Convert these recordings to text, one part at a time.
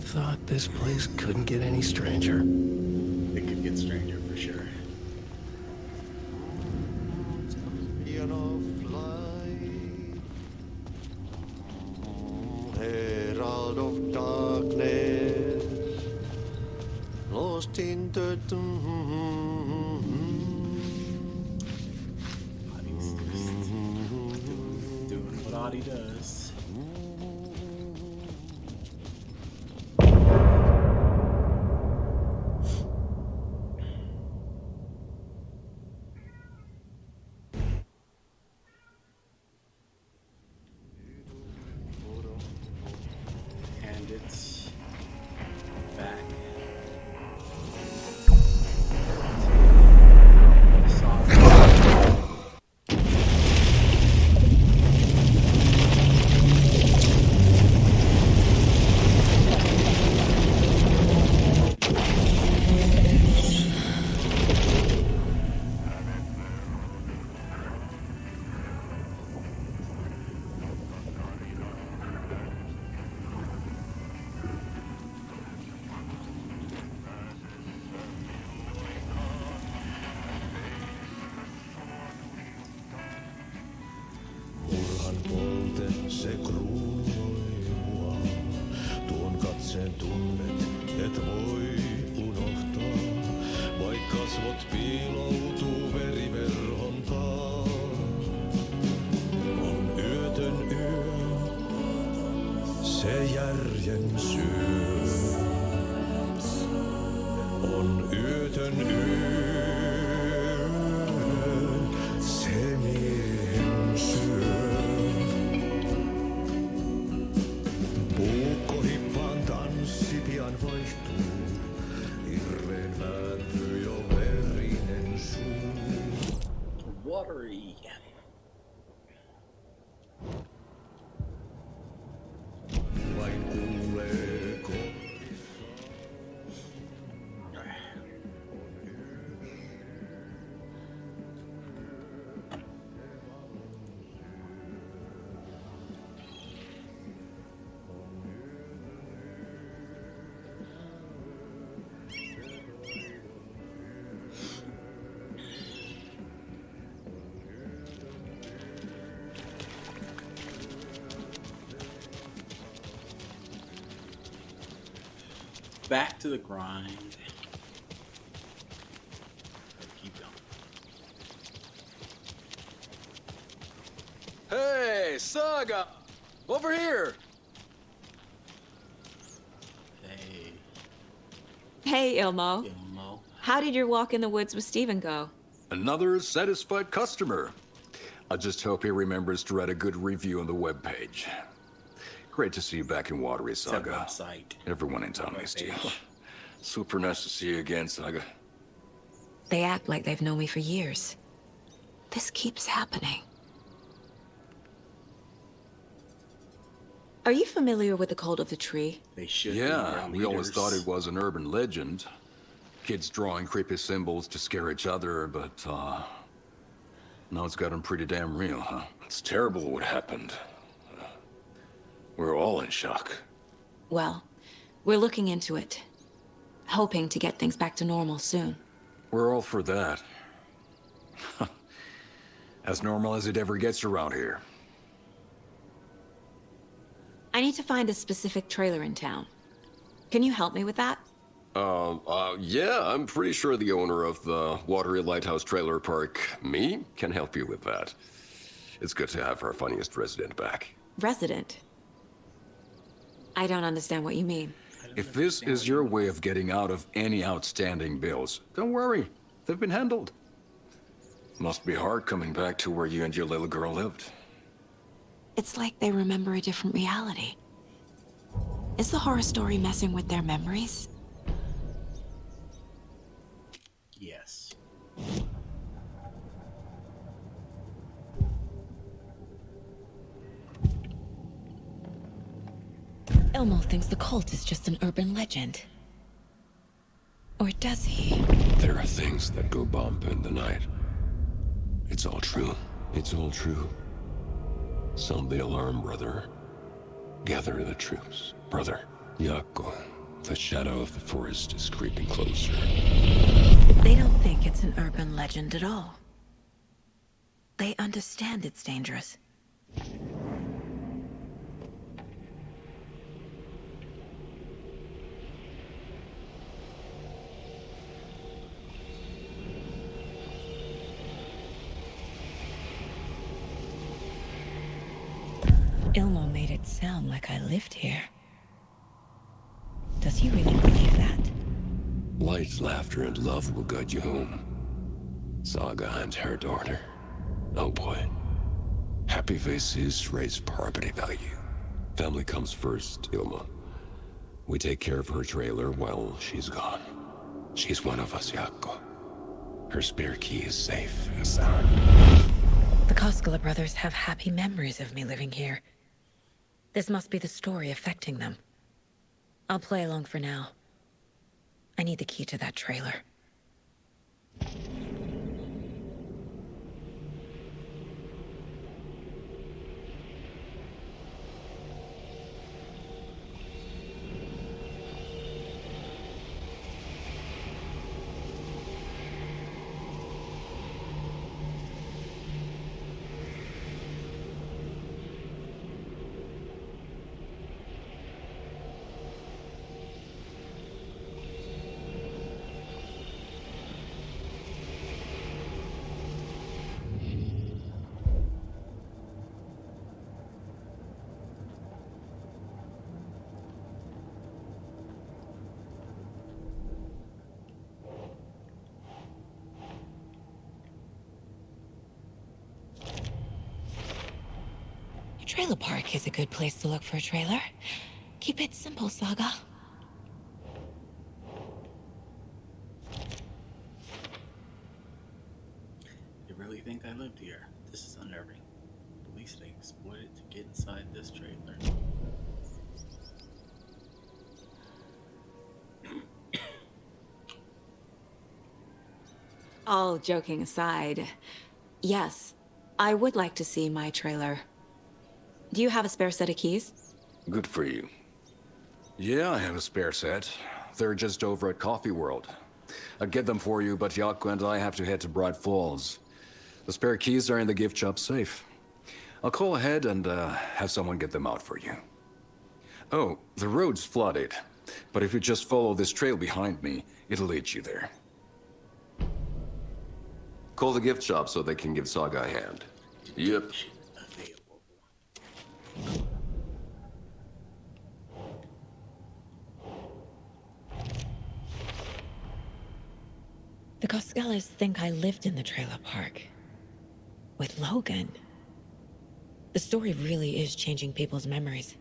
thought this place couldn't get any stranger. It could get stranger for sure. Herald of darkness, lost in the Audie's just doing what Audie does. And it's back. Murhan polte se kruunoi mua. Tuon katseen tunnet, et voi unohtaa. Vaik kasvot piiloutuu veriverhon taa. On yötön yö, se järjen syö. On yötön yö, se miehen syö. Puukkohippaan tanssi pian vaihtuu. Hirveen vääntyy jo verinen suu. Watery. Vain kuuleeko? Back to the grind. Keep going. Hey, Saga! Over here! Hey, Hey, Ilmo. Ilmo. How did your walk in the woods with Steven go? Another satisfied customer. I just hope he remembers to write a good review on the webpage. Great to see you back in Watery, It's a Saga. website. Everyone in town missed you. Webpage. Super nice to see you again, Saga. They act like they've known me for years. This keeps happening. Are you familiar with the Cult of the Tree? They should be Yeah, our we always leaders. thought it was an urban legend. Kids drawing creepy symbols to scare each other, but, now it's gotten pretty damn real, huh? It's terrible what happened. We're all in shock. Well, we're looking into it. Hoping to get things back to normal soon. We're all for that. As normal as it ever gets around here. I need to find a specific trailer in town. Can you help me with that? Yeah, I'm pretty sure the owner of the Watery Lighthouse Trailer Park, me, can help you with that. It's good to have our funniest resident back. Resident? I don't understand what you mean. If this is your way of getting out of any outstanding bills, don't worry. They've been handled. Must be hard coming back to where you and your little girl lived. It's like they remember a different reality. Is the horror story messing with their memories? Yes. Elmo thinks the cult is just an urban legend. Or does he? There are things that go bump in the night. It's all true. It's all true. Sound the alarm, brother. Gather the troops, brother. Jaakko, The shadow of the forest is creeping closer. They don't think it's an urban legend at all. They understand it's dangerous. Ilmo made it sound like I lived here. Does he really believe that? Light, laughter, and love will guide you home. Saga and her daughter. Oh boy. Happy faces raise property value. Family comes first, Ilma. We take care of her trailer while she's gone. She's one of us, Jaakko. Her spare key is safe and sound. The Koskela brothers have happy memories of me living here. This must be the story affecting them. I'll play along for now. I need the key to that trailer. Trailer park is a good place to look for a trailer. Keep it simple, Saga. They really think I lived here. This is unnerving. At least they exploited to get inside this trailer. All joking aside, yes, I would like to see my trailer. Do you have a spare set of keys? Good for you. Yeah, I have a spare set. They're just over at Coffee World. I'd get them for you, but Jaakko and I have to head to Bright Falls. The spare keys are in the gift shop safe. I'll call ahead and have someone get them out for you. Oh, the road's flooded, but if you just follow this trail behind me, it'll lead you there. Call the gift shop so they can give Saga a hand. Yep. Available. The Koskelas think I lived in the trailer park. With Logan. The story really is changing people's memories.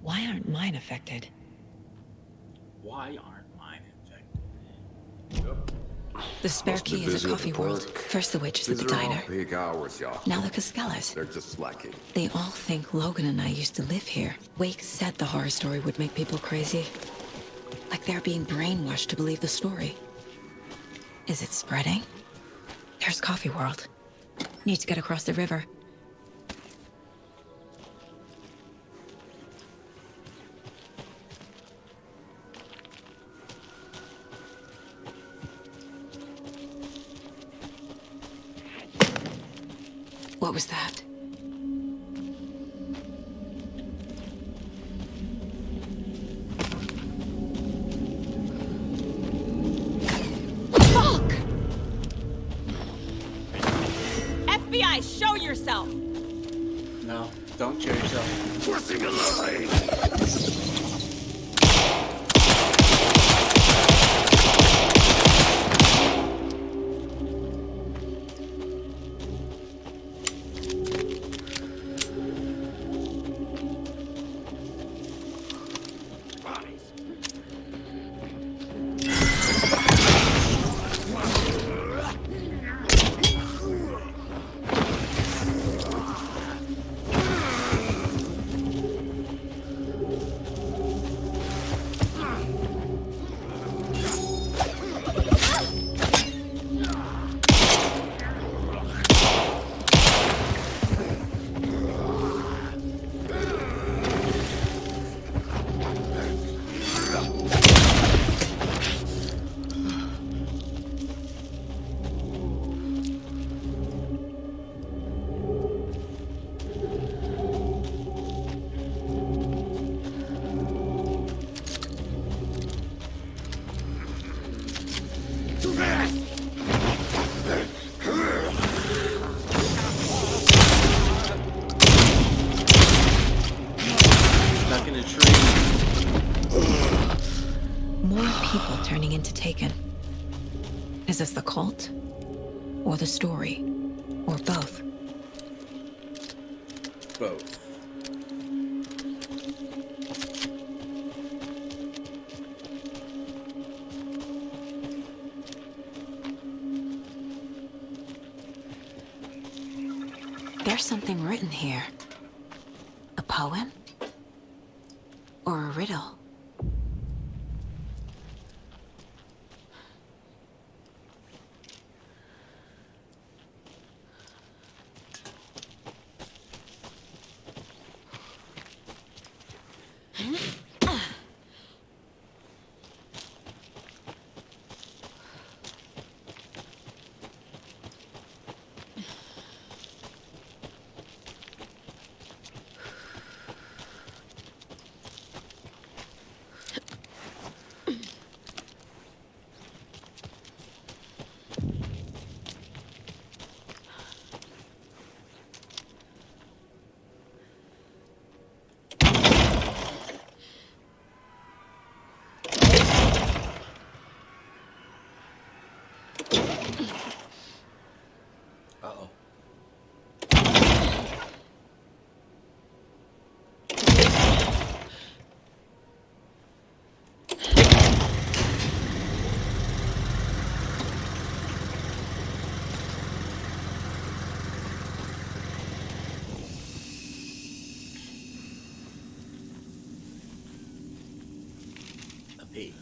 Why aren't mine affected? Why aren't mine infected? The spare Must be key is busy at at Coffee the World. park. First the waitress at the These are all diner. peak hours, Jaakko. Now the Koskelas. They're just slacking. They all think Logan and I used to live here. Wake said the horror story would make people crazy. Like they're being brainwashed to believe the story. Is it spreading? There's Coffee World. Need to get across the river. What was that? Fuck! FBI, show yourself! No, don't show yourself. Crossing a line! More people turning into Taken. Is this the cult? Or the story? Or both? Both. There's something written here. A poem? Or a riddle? Uh-oh. A page.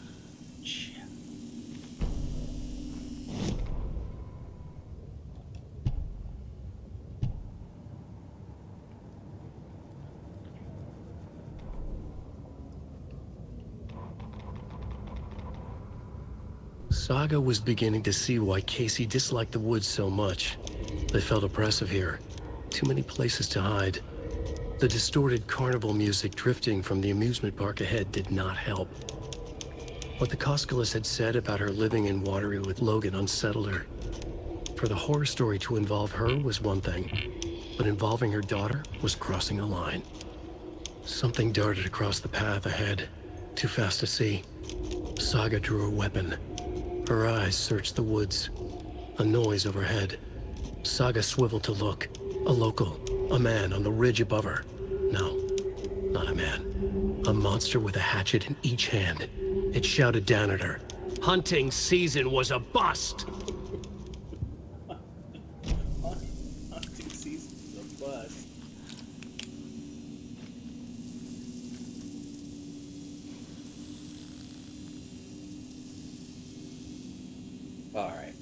Saga was beginning to see why Casey disliked the woods so much. They felt oppressive here. Too many places to hide. The distorted carnival music drifting from the amusement park ahead did not help. What the Koskalis had said about her living in Watery with Logan unsettled her. For the horror story to involve her was one thing, but involving her daughter was crossing a line. Something darted across the path ahead, too fast to see. Saga drew her weapon. Her eyes searched the woods. A noise overhead. Saga swiveled to look. A local. A man on the ridge above her. No, not a man. A monster with a hatchet in each hand. It shouted down at her. Hunting season was a bust! Hunting season's a bust. All right.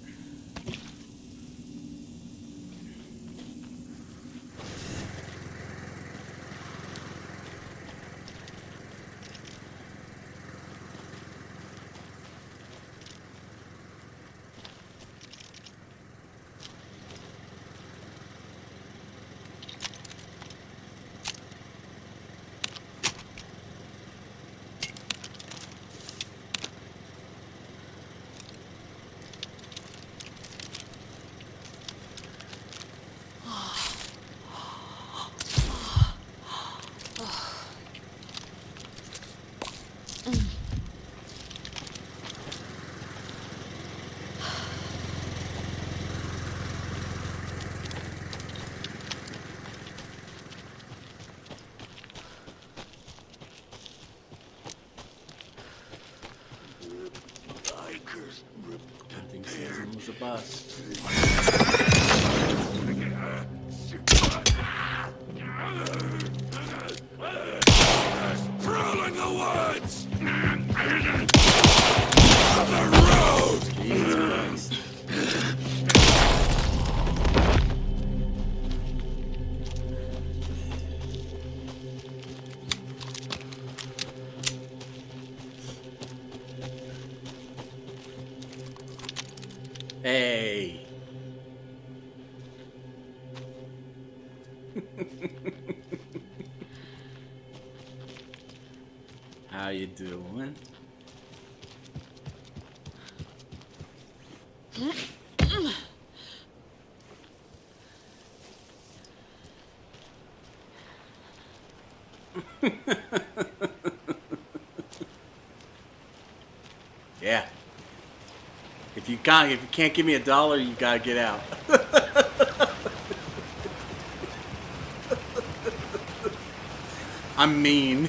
Hunting season was a bust. Prowling the woods! Jesus Christ. Hey. How you doing? Yeah. If you can't give me $1, you gotta get out. I'm mean.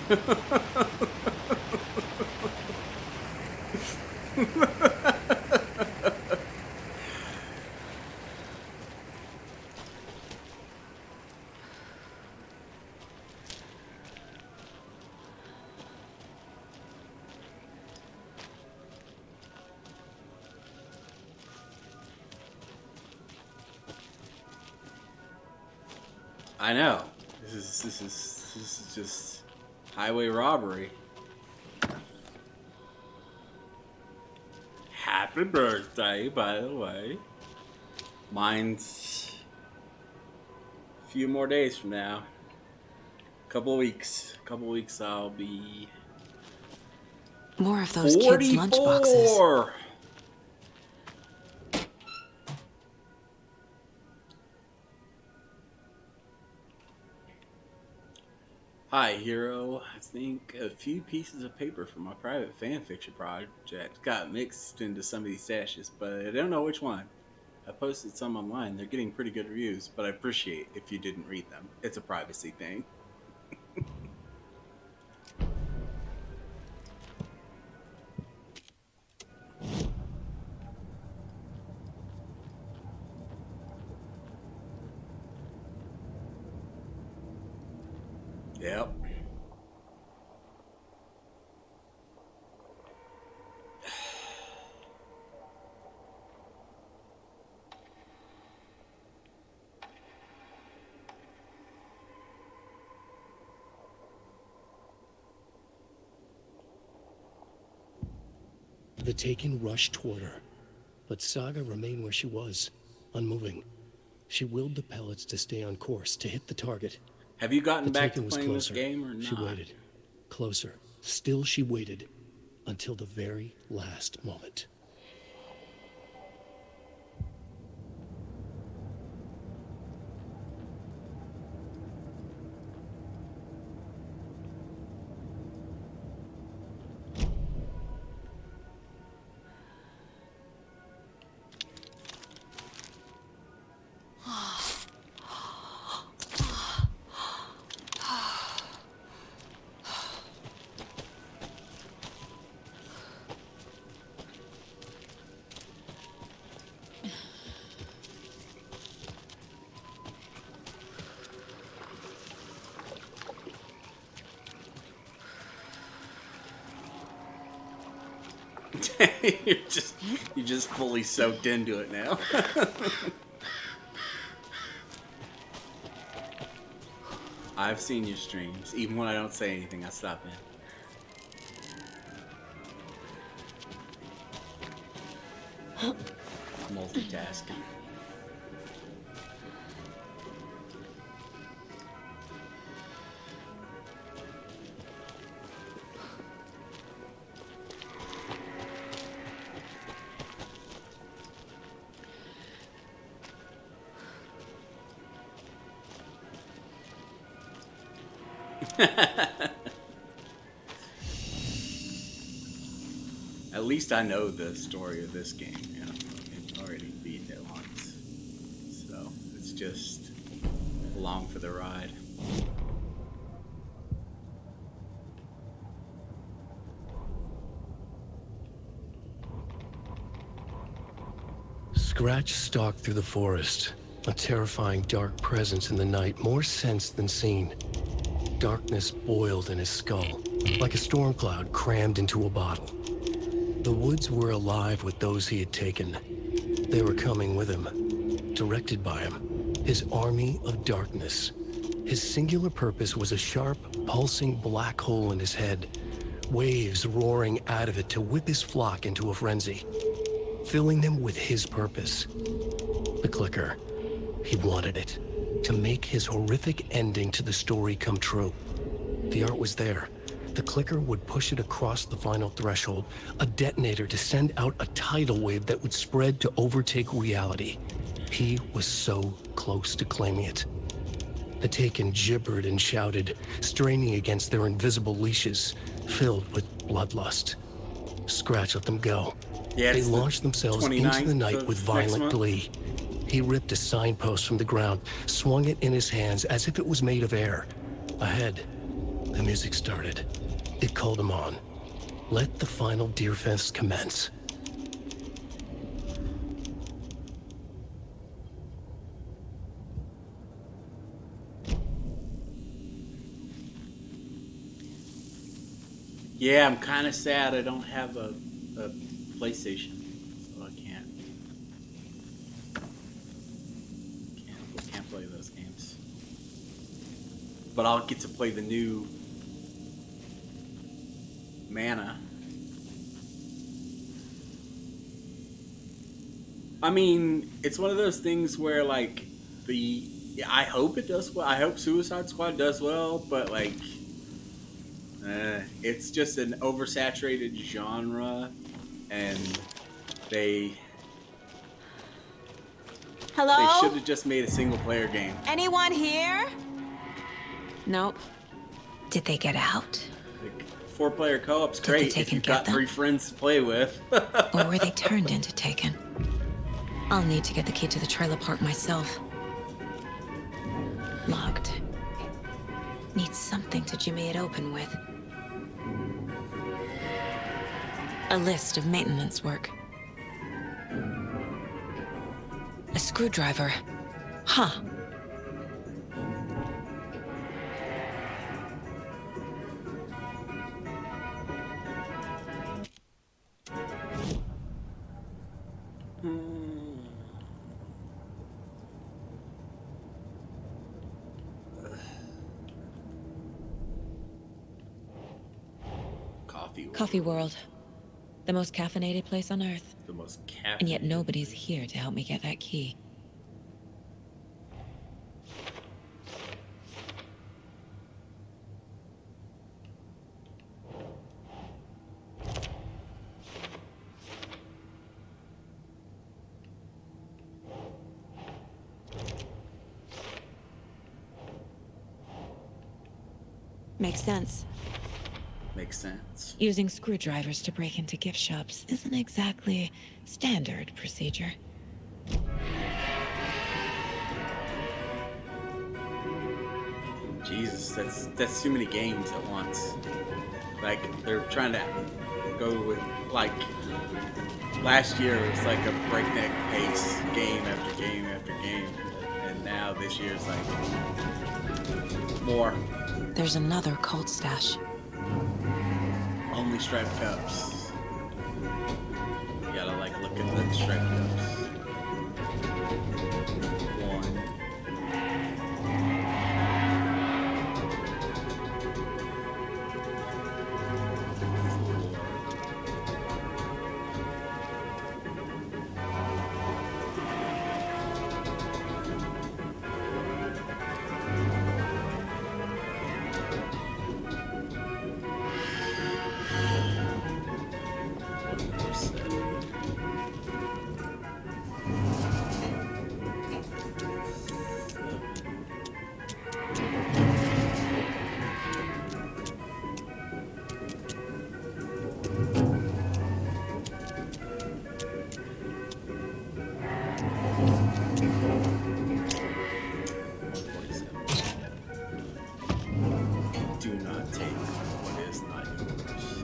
I know. This is just highway robbery. Happy birthday, by the way. Mine's a few more days from now. Couple of weeks I'll be More of those kids' lunchboxes. 44. Hi, Hero. I think a few pieces of paper from my private fanfiction project got mixed into some of these stashes, but I don't know which one. I posted some online. They're getting pretty good reviews, but I appreciate if you didn't read them. It's a privacy thing. Yep. The Taken rushed toward her, but Saga remained where she was, unmoving. She willed the pellets to stay on course, to hit the target. Have you gotten The back to Taken was playing closer. this game or not? She waited. Closer. Still she waited. Until the very last moment. You're just fully soaked into it now. I've seen your streams. Even when I don't say anything, I stop in. Multitasking. At least I know the story of this game, you know. I've already beat it once. So it's just along for the ride. Scratch stalked through the forest, a terrifying dark presence in the night, more sensed than seen. Darkness boiled in his skull, like a storm cloud crammed into a bottle. The woods were alive with those he had taken. They were coming with him, directed by him, his army of darkness. His singular purpose was a sharp, pulsing black hole in his head, waves roaring out of it to whip his flock into a frenzy, filling them with his purpose. The clicker. He wanted it, to make his horrific ending to the story come true. The art was there. The clicker would push it across the final threshold, a detonator to send out a tidal wave that would spread to overtake reality. He was so close to claiming it. The Taken gibbered and shouted, straining against their invisible leashes, filled with bloodlust. Scratch let them go. Yeah, They it's the launched themselves into 29th the night of with next violent month. glee. He ripped a signpost from the ground, swung it in his hands as if it was made of air. Ahead, the music started. It called him on. Let the final Deer Fest commence. Yeah, I'm kind of sad I don't have a PlayStation, so I can't play those games. But I'll get to play the new Mana. I mean, it's one of those things where like I hope it does well. I hope Suicide Squad does well, but like it's just an oversaturated genre, and they Hello? should have just made a single player game. Anyone here? Nope. Did they get out? Like 4-player co-op's Did the great if Taken you've get got them? 3 friends to play with. Or were they turned into Taken? I'll need to get the key to the trailer park myself. Locked. Need something to jimmy it open with. A list of maintenance work. A screwdriver. Huh. Coffee World. The most caffeinated place on Earth. The most caffeinated. And yet nobody's here to help me get that key. Makes sense. Makes sense. Using screwdrivers to break into gift shops isn't exactly standard procedure. Jesus, that's too many games at once. Like they're trying to go with like last year it was like a breakneck pace, game after game after game, and now this year's like more. There's another cold stash. Only striped cups. You gotta like look at the striped cups. 1. Do not take what is not yours.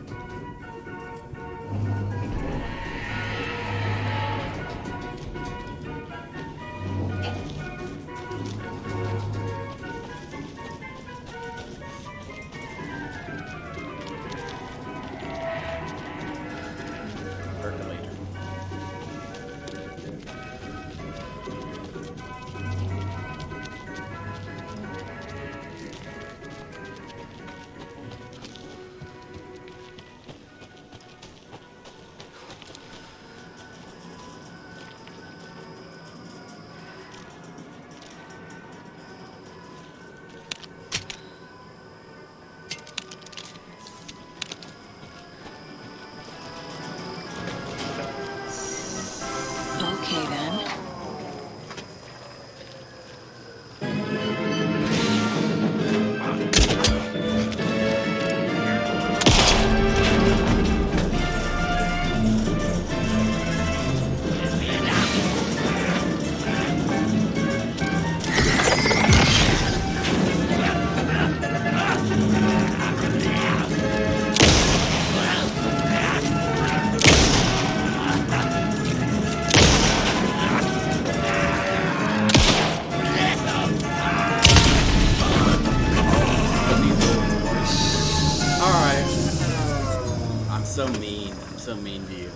mean to you.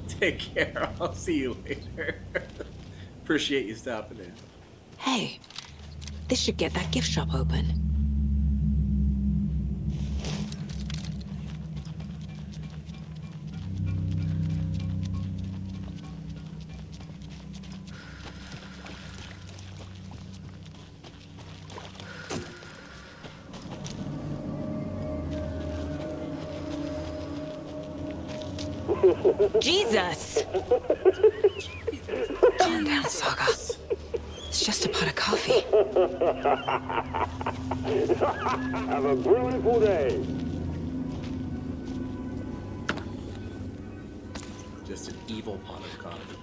Take care. I'll see you later. Appreciate you stopping in. Hey, this should get that gift shop open. Jesus! Calm down, Saga. It's just a pot of coffee. Have a beautiful day. Just an evil pot of coffee.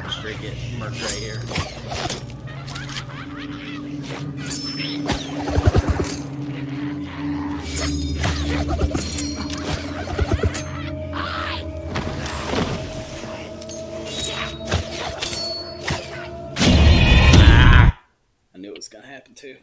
Straight get murked right here. I knew it was gonna happen too.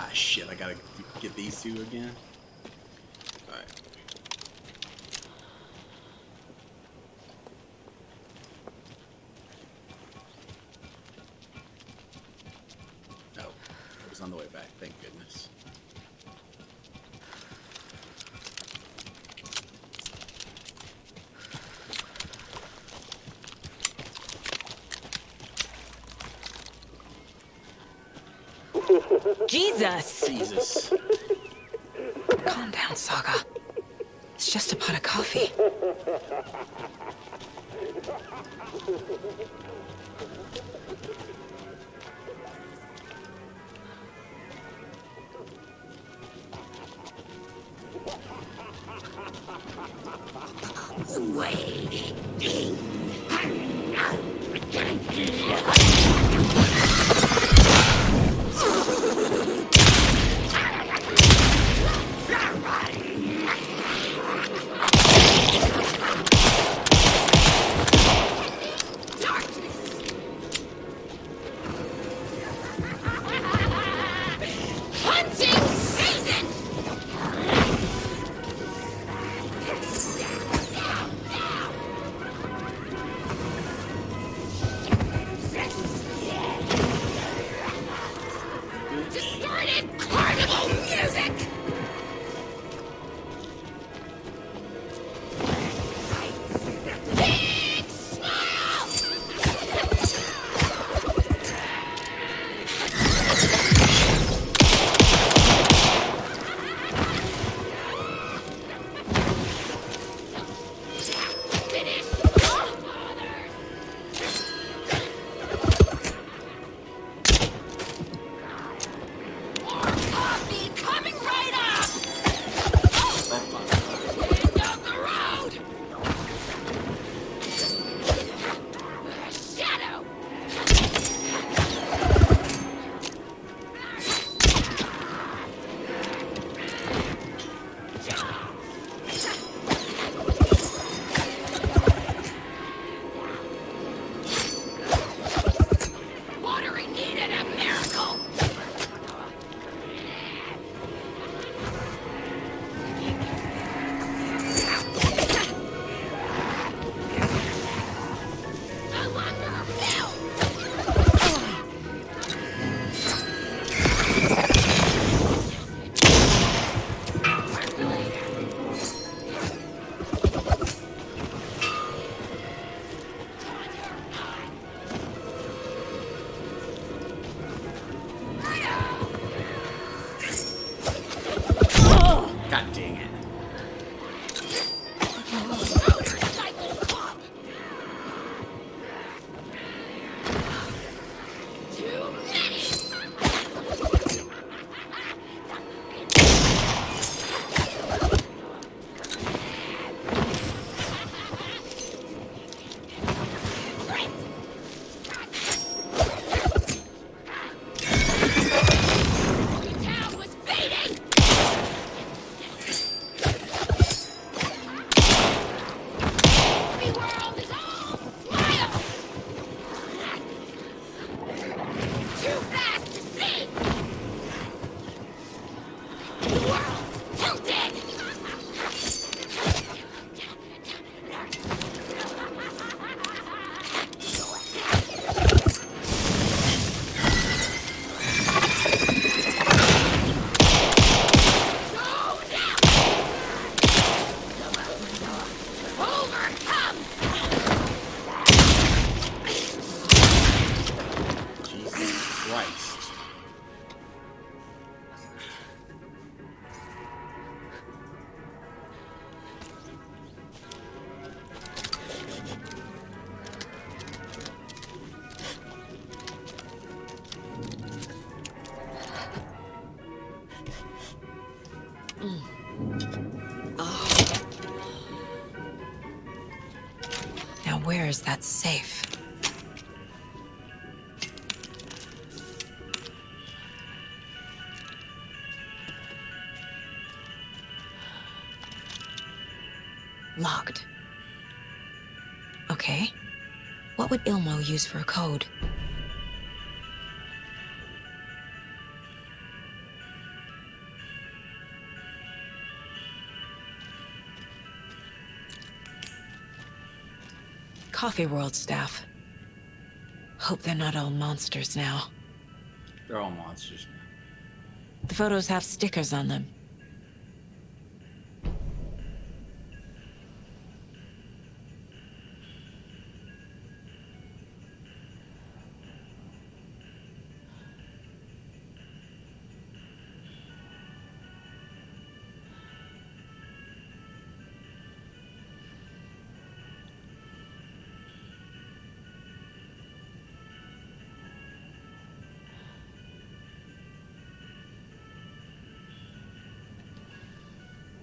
Ah, shit, I gotta get these two again. Alright. Oh, it was on the way back, thank goodness. Jesus! Jesus. Calm down, Saga. It's just a pot of coffee. Christ. Now where is that safe? Locked. Okay. What would Ilmo use for a code? Coffee World staff. Hope they're not all monsters now. They're all monsters now. The photos have stickers on them.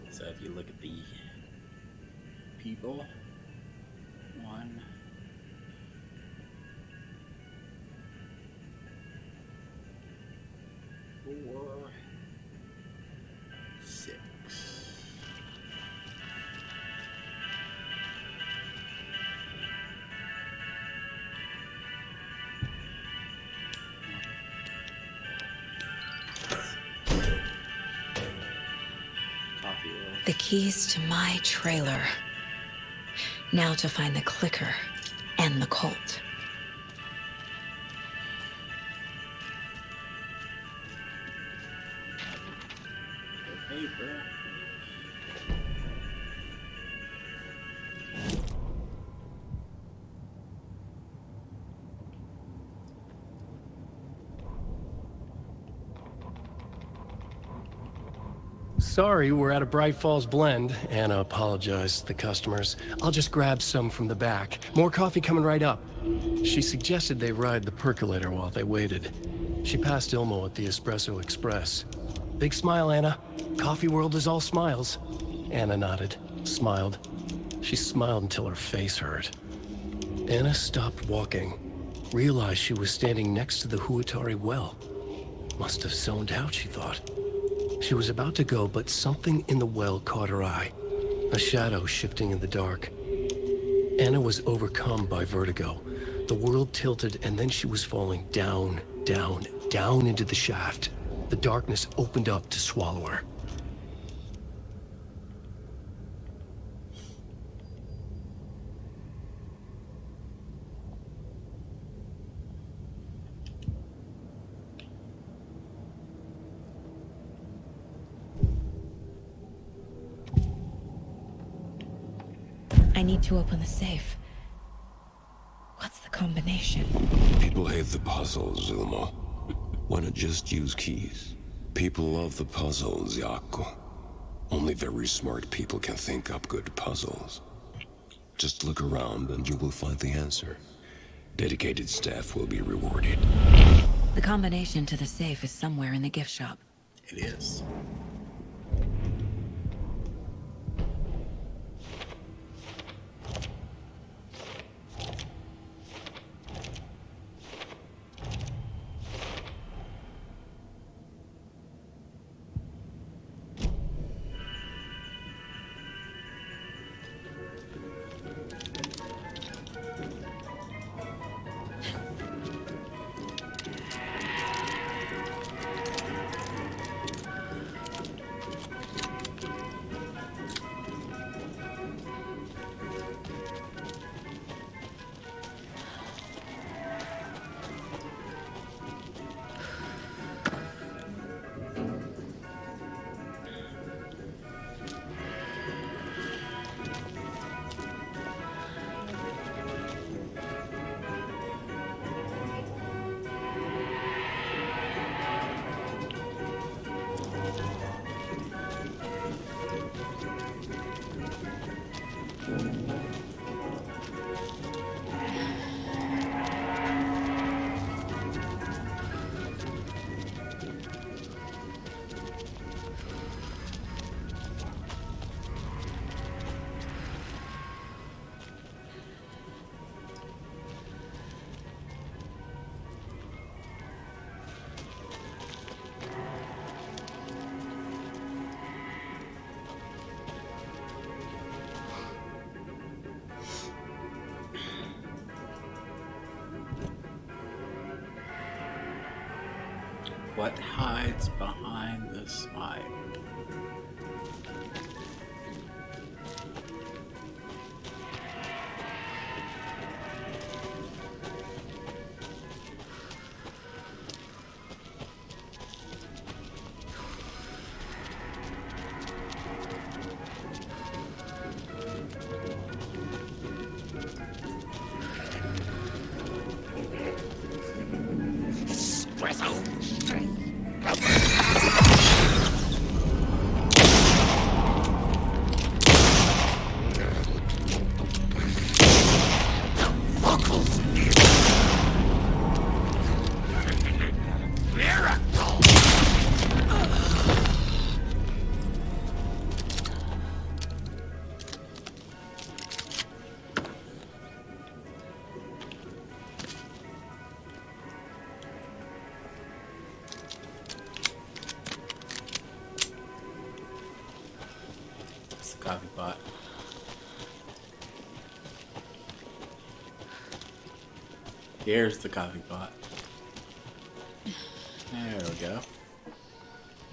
So if you look at the people, 1, 4, 6. Coffee World. The keys to my trailer. Now to find the clicker and the cult. Paper. Sorry, we're at a Bright Falls blend. Anna apologized to the customers. I'll just grab some from the back. More coffee coming right up. She suggested they ride the percolator while they waited. She passed Ilmo at the Espresso Express. Big smile, Anna. Coffee World is all smiles. Anna nodded, smiled. She smiled until her face hurt. Anna stopped walking, realized she was standing next to the Huatari well. Must have zoned out, she thought. She was about to go, but something in the well caught her eye. A shadow shifting in the dark. Anna was overcome by vertigo. The world tilted, and then she was falling down, down, down into the shaft. The darkness opened up to swallow her. I need to open the safe. What's the combination? People hate the puzzles, Ilmo. Why not just use keys? People love the puzzles, Jaakko. Only very smart people can think up good puzzles. Just look around and you will find the answer. Dedicated staff will be rewarded. The combination to the safe is somewhere in the gift shop. It is. What hides behind the smile? It's the coffee pot. Here's the coffee pot. There we go.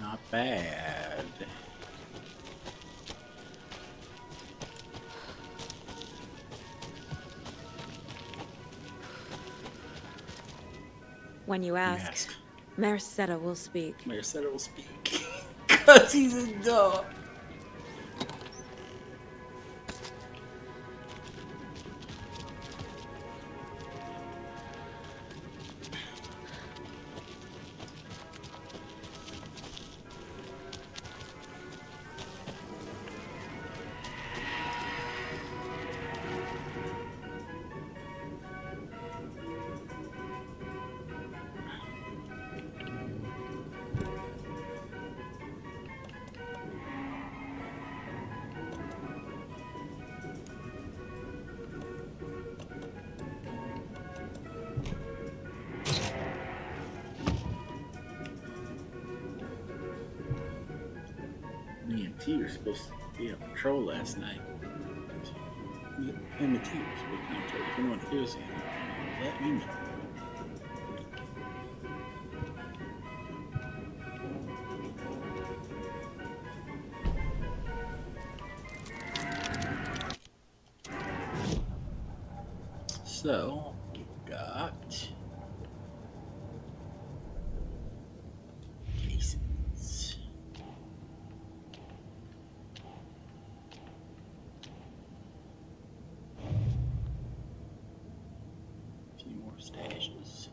Not bad. When you ask, Merceda will speak. Merceda will speak. Because he's a dog. Me and T were supposed to be on patrol last night. Me and T were supposed to be on patrol. If anyone hears anything, let me know. So, we got cases. A few more stashes.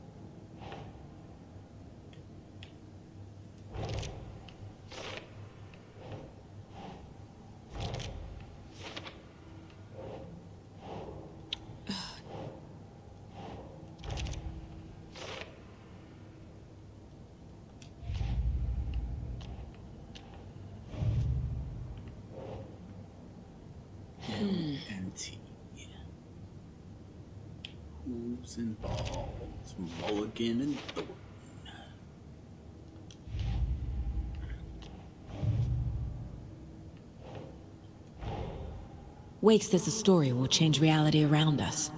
And T. Who's involved? Mulligan and Thornton. Wake says the story will change reality around us.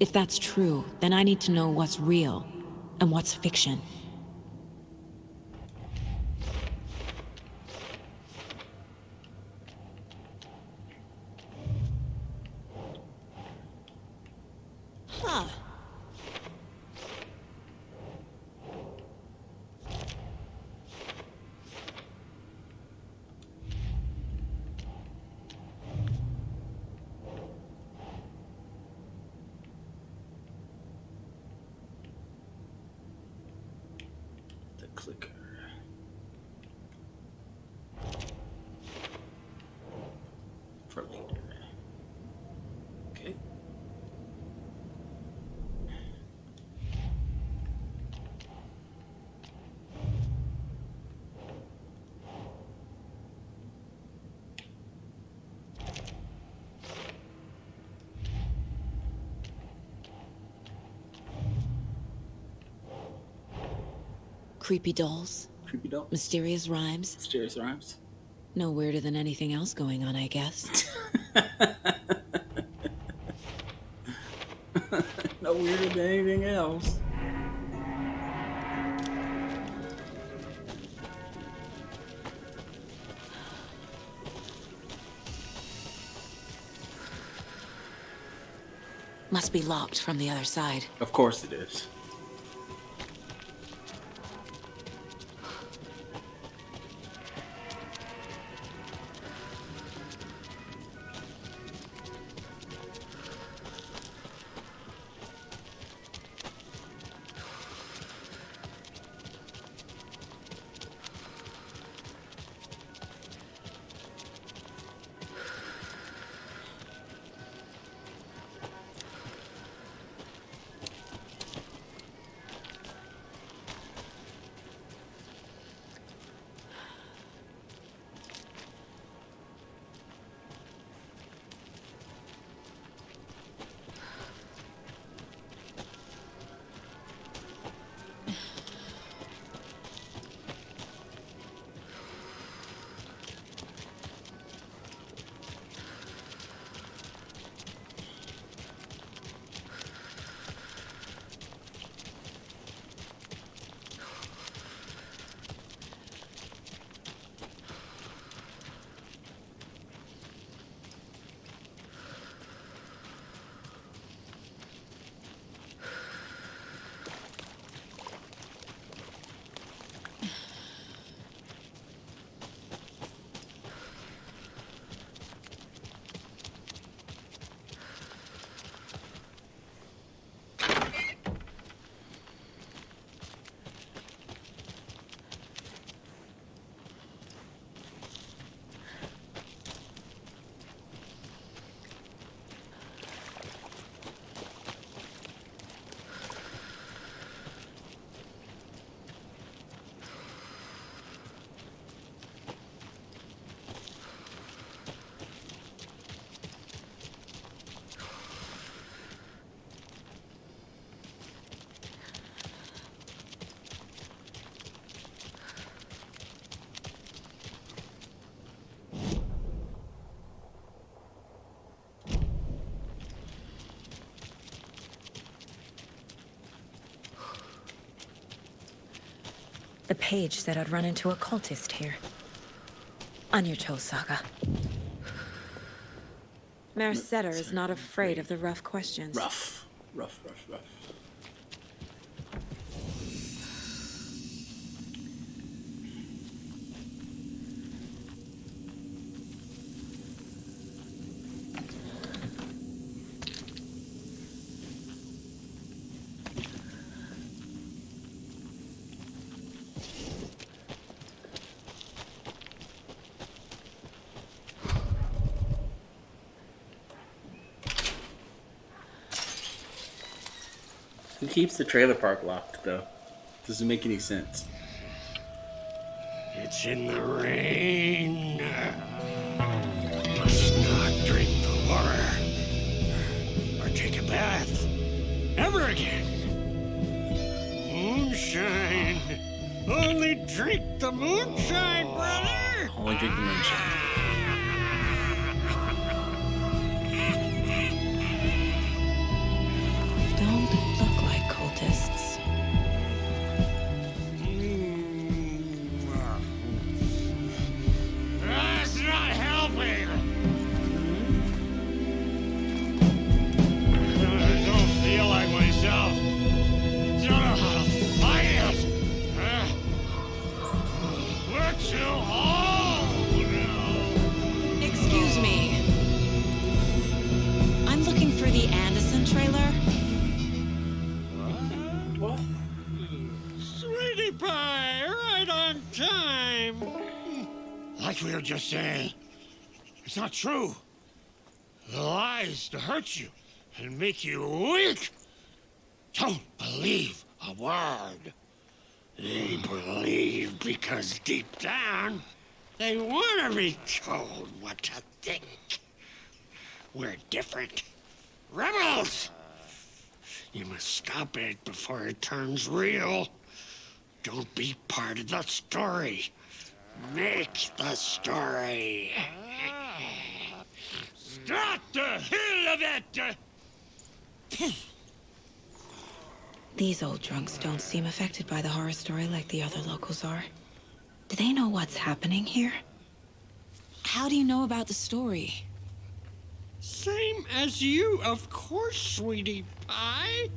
If that's true, then I need to know what's real and what's fiction. Huh. The clicker. For later. Okay. Creepy dolls, Creepy doll. mysterious rhymes. Mysterious rhymes. No weirder than anything else going on, I guess. No weirder than anything else. Must be locked from the other side. Of course it is. The page said I'd run into a cultist here. On your toes, Saga. Mayor Setter is not afraid of the rough questions. Rough. Who keeps the trailer park locked, though? Doesn't make any sense. It's in the rain. Must not drink the water or take a bath ever again. Moonshine. Only drink the moonshine, brother. Only drink the moonshine. Don't look like cultists. That's not helping. I don't feel like myself. Don't know how to fight it. We're too old now. Excuse me. I'm looking for the Anderson trailer. What? Sweetie pie, right on time. Like we were just saying, it's not true. The lies to hurt you and make you weak. Don't believe a word. They believe because deep down, they want to be told what to think. We're different. Rebels! You must stop it before it turns real. Don't be part of the story. Make the story. Stop the hell of it! These old drunks don't seem affected by the horror story like the other locals are. Do they know what's happening here? How do you know about the story? Same as you, of course, sweetie pie.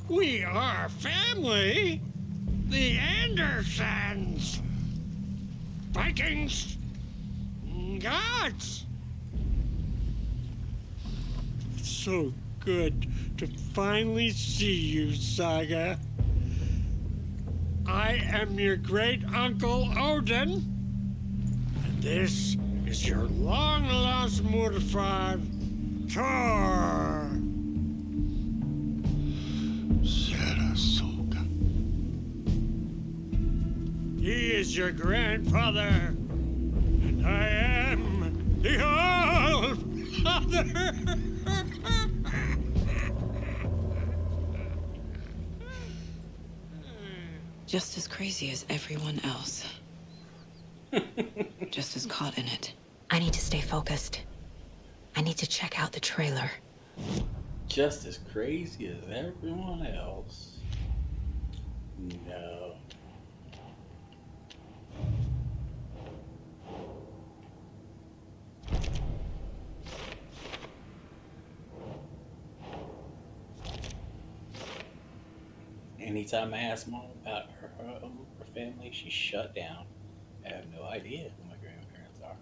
We are family. The Andersons. Vikings. Gods. It's so good to finally see you, Saga. I am your great uncle Odin, and this is your long lost Murfar, Thor. Sarasota. He is your grandfather, and I am the All Father. Just as crazy as everyone else. Just as caught in it. I need to stay focused. I need to check out the trailer. Just as crazy as everyone else. No. Anytime I ask Mom about her home or family, she's shut down. I have no idea who my grandparents are.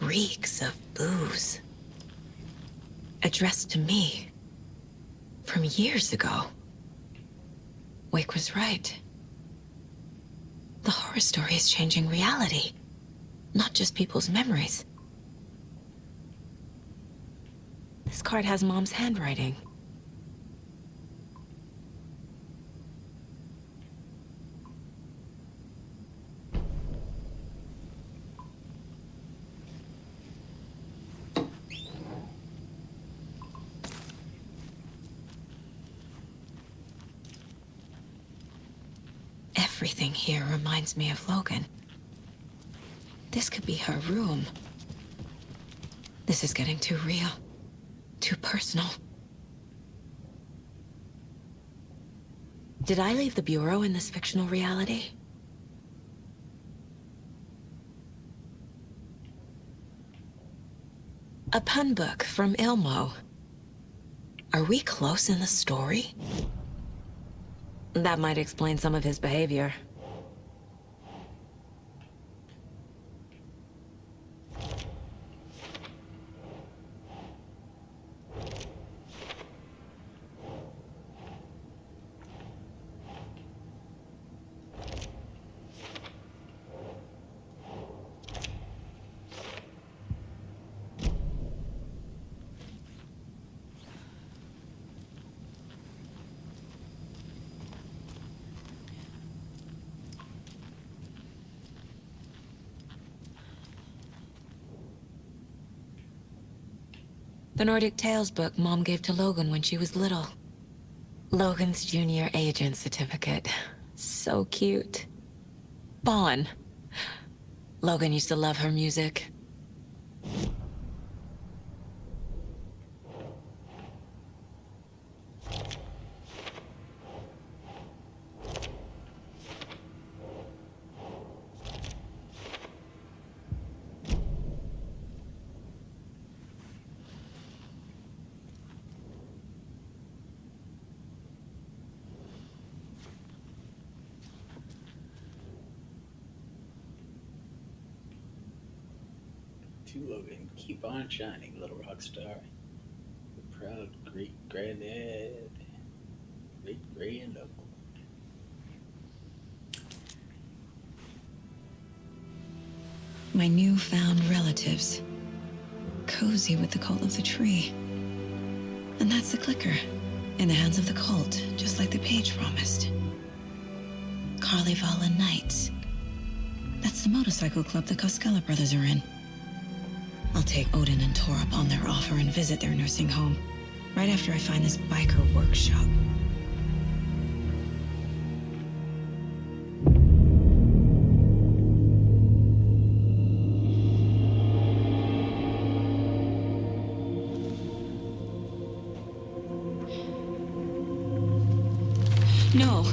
Reeks of booze. Addressed to me. From years ago. Wake was right. The horror story is changing reality, not just people's memories. This card has Mom's handwriting. Everything here reminds me of Logan. This could be her room. This is getting too real. Too personal. Did I leave the Bureau in this fictional reality? A pun book from Ilmo. Are we close in the story? That might explain some of his behavior. The Nordic Tales book Mom gave to Logan when she was little. Logan's junior agent certificate. So cute. Bon. Logan used to love her music. To Logan, keep on shining, little rock star. The proud great granddad, great grand uncle. My newfound relatives. Cozy with the cult of the tree. And that's the clicker. In the hands of the cult, just like the page promised. Carlyvala Knights. That's the motorcycle club the Koskela brothers are in. I'll take Odin and Tor up on their offer and visit their nursing home. Right after I find this biker workshop. No.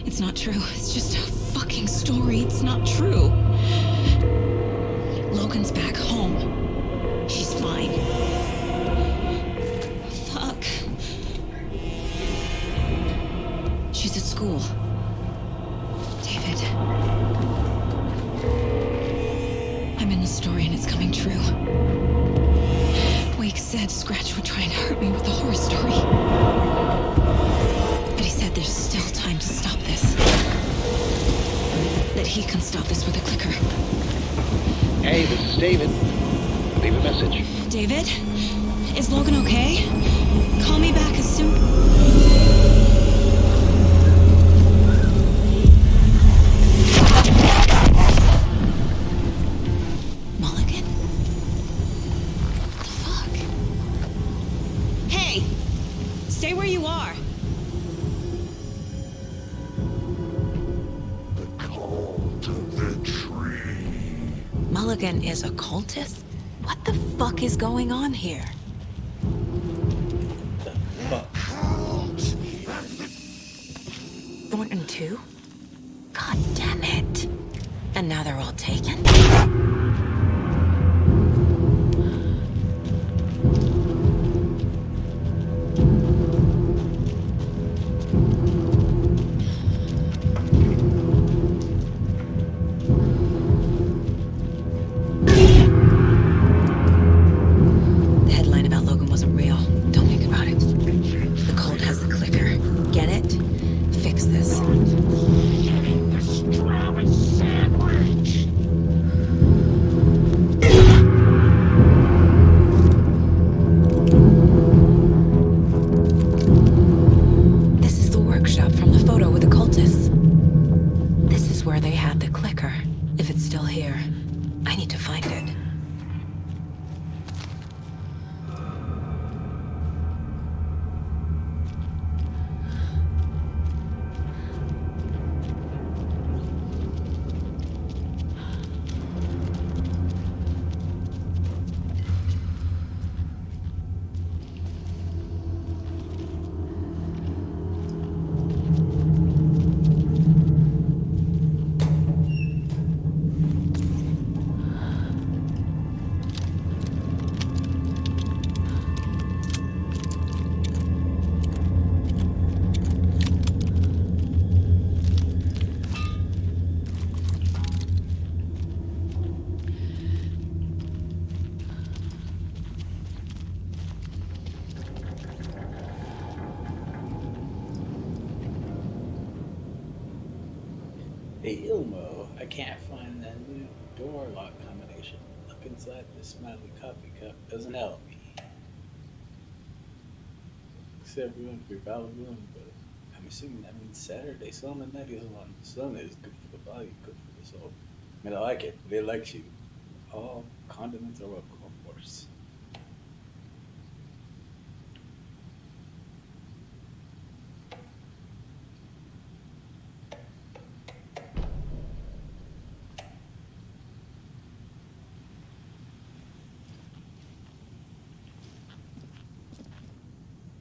It's not true. It's just a fucking story. It's not true. Logan's back home. She's fine. Fuck. She's at school. David. I'm in the story and it's coming true. Wake said Scratch would try and hurt me with a horror story. But he said there's still time to stop this. That he can stop this with a clicker. Hey, this is David. Leave a message. David? Is Logan okay? Call me back as soon... Mulligan? What the fuck? Hey! Stay where you are! Mulligan is a cultist? What the fuck is going on here? Thornton too? God damn it. And now they're all taken? The headline about Logan wasn't real. Don't think about it. The cult has the clicker. Get it? Fix this. This is the workshop from the photo with the cultists. This is where they had the clicker. If it's still here, I need to find it. Hey Ilmo, I can't find that new door lock combination. Look inside this smiley coffee cup. Doesn't help me. Except room for Balloon, but I'm assuming that means Saturday. Silent night is on. Silent is good for the body, good for the soul. I mean, I like it. They like you. All condiments are welcome, of course.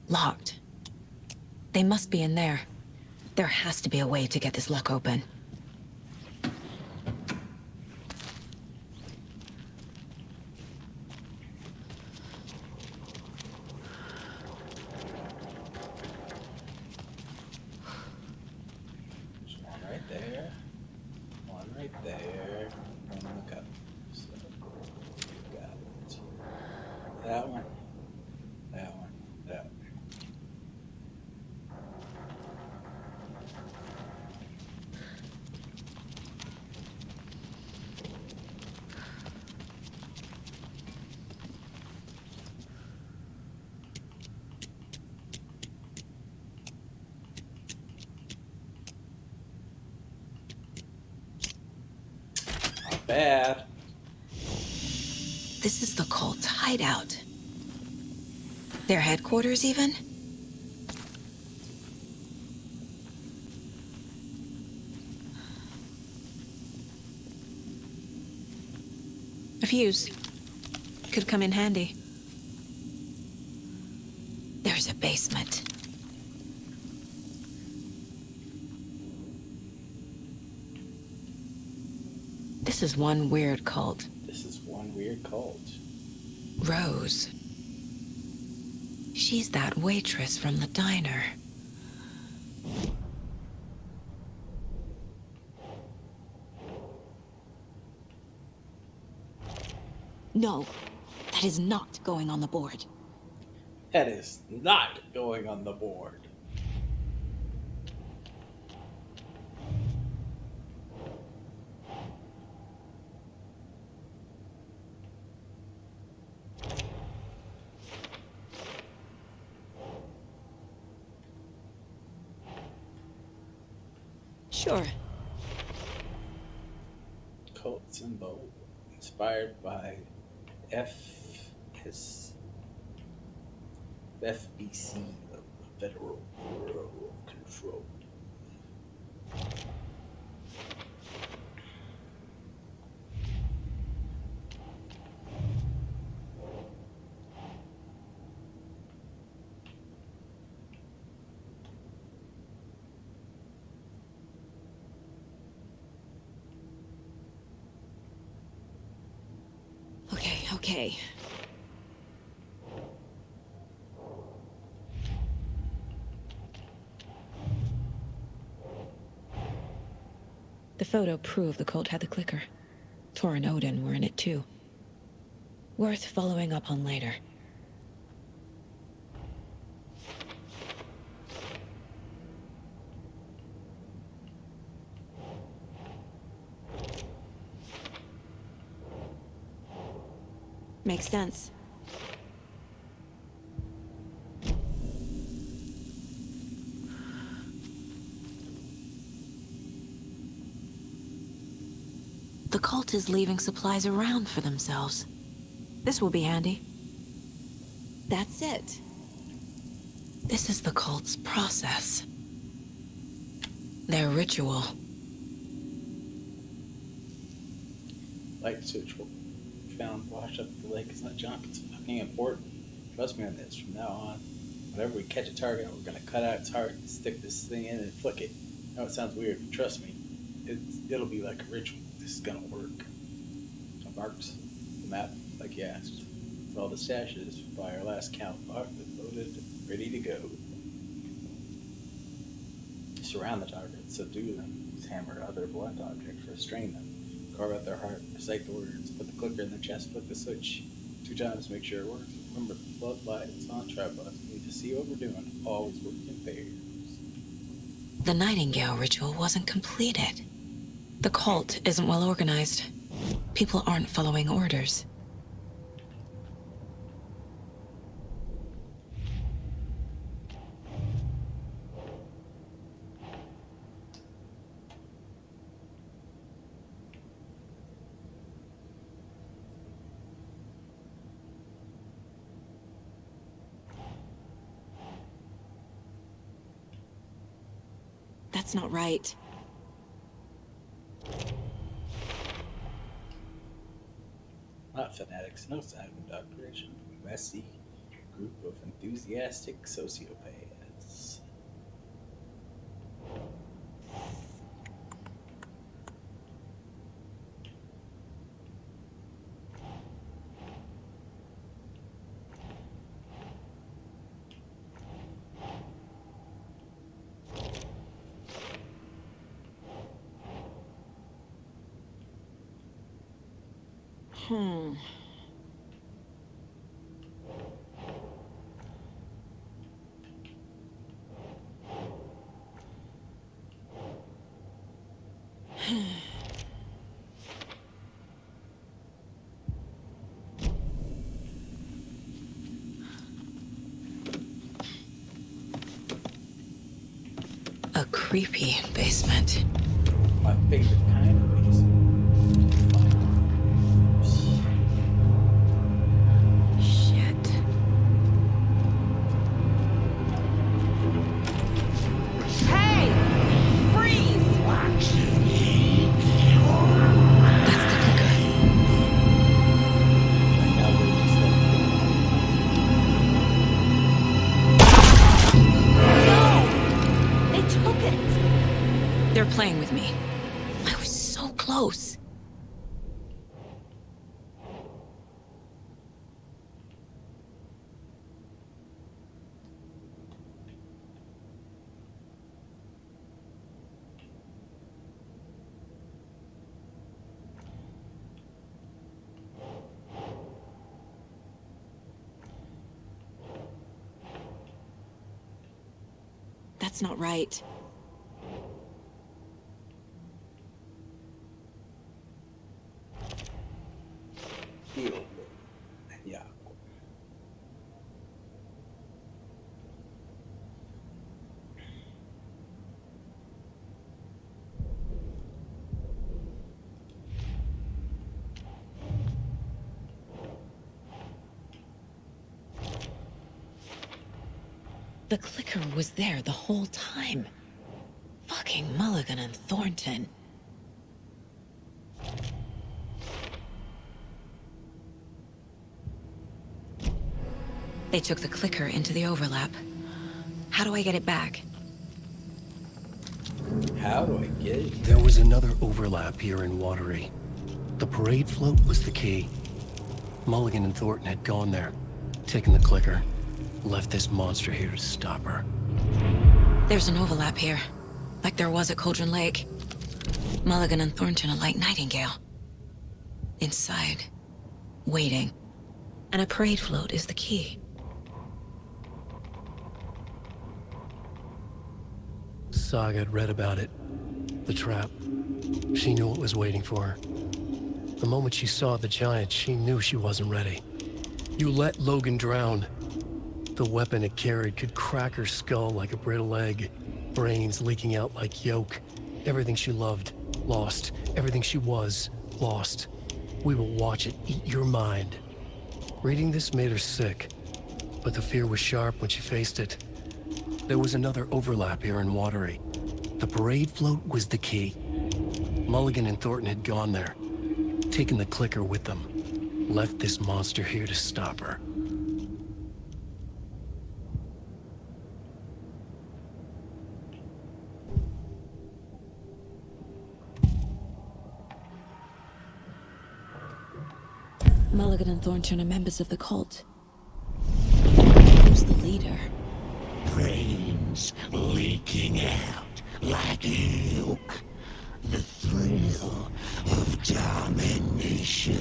Locked. They must be in there. There has to be a way to get this lock open. There's one right there. One right there. One in the cup. So, you got it. That one. That one. That one. Not bad. This is the cult's hideout. Their headquarters, even? A fuse. Could come in handy. There's a basement. This is one weird cult. This is one weird cult. Rose. She's that waitress from the diner. No, that is not going on the board. That is not going on the board. Sure. Cult symbol inspired by FBC of the Federal Bureau of Control. Okay. The photo proved the cult had the clicker. Tor and Odin were in it too. Worth following up on later. Makes sense. The cult is leaving supplies around for themselves. This will be handy. That's it. This is the cult's process. Their ritual. Light switch found washed up the lake is not junk. It's fucking important. Trust me on this. From now on, whenever we catch a target, we're gonna cut out its heart, stick this thing in, and flick it. I know it sounds weird, but trust me, it'll be like a ritual. This is gonna work. I marked the map like you asked. With all the stashes by our last count, loaded, ready to go. Surround the target, subdue them, use hammer or other blunt objects, restrain them. Carve out their heart, recite the words, put the clicker in their chest, flick the switch 2 times to make sure it works. Remember, the floodlight is on tripod. You need to see what we're doing. Always work in pairs. The Nightingale ritual wasn't completed. The cult isn't well organized. People aren't following orders. That's not right. Not fanatics, no sign of indoctrination. Messy group of enthusiastic sociopaths. A creepy basement. My favorite kind of basement. Shit. Hey! Freeze! That's the clicker. close. That's not right. Yeah. The clicker was there the whole time. Fucking Mulligan and Thornton. They took the clicker into the overlap. How do I get it back? How do I get it? There was another overlap here in Watery. The parade float was the key. Mulligan and Thornton had gone there, taken the clicker, left this monster here to stop her. There's an overlap here, like there was at Cauldron Lake. Mulligan and Thornton are like Nightingale. Inside, waiting. And a parade float is the key. Saga had read about it. The trap. She knew what was waiting for her. The moment she saw the giant, she knew she wasn't ready. You let Logan drown. The weapon it carried could crack her skull like a brittle egg. Brains leaking out like yolk. Everything she loved, lost. Everything she was, lost. We will watch it eat your mind. Reading this made her sick, but the fear was sharp when she faced it. There was another overlap here in Watery. The parade float was the key. Mulligan and Thornton had gone there, taken the clicker with them, left this monster here to stop her. Mulligan and Thornton are members of the cult. Who's the leader? Brains leaking out like milk. The thrill of domination.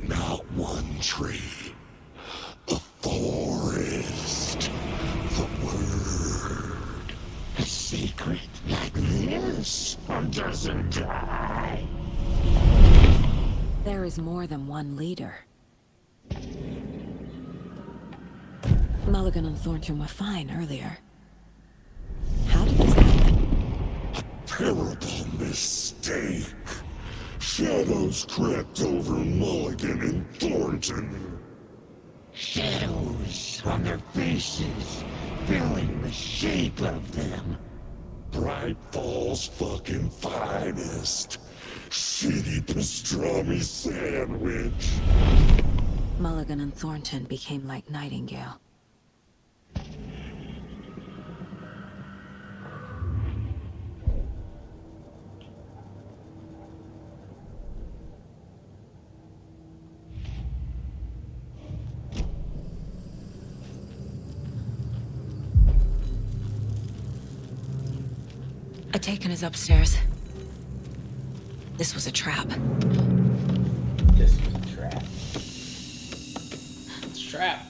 Not one tree. A forest. The word. A secret like this doesn't die. There is more than one leader. Mulligan and Thornton were fine earlier. How did this happen? Terrible mistake. Shadows crept over Mulligan and Thornton. Shadows on their faces, filling the shape of them. Bright Falls fucking finest. Shitty pastrami sandwich. Mulligan and Thornton became like Nightingale. Aitken is upstairs. This was a trap. This was a trap. It's a trap.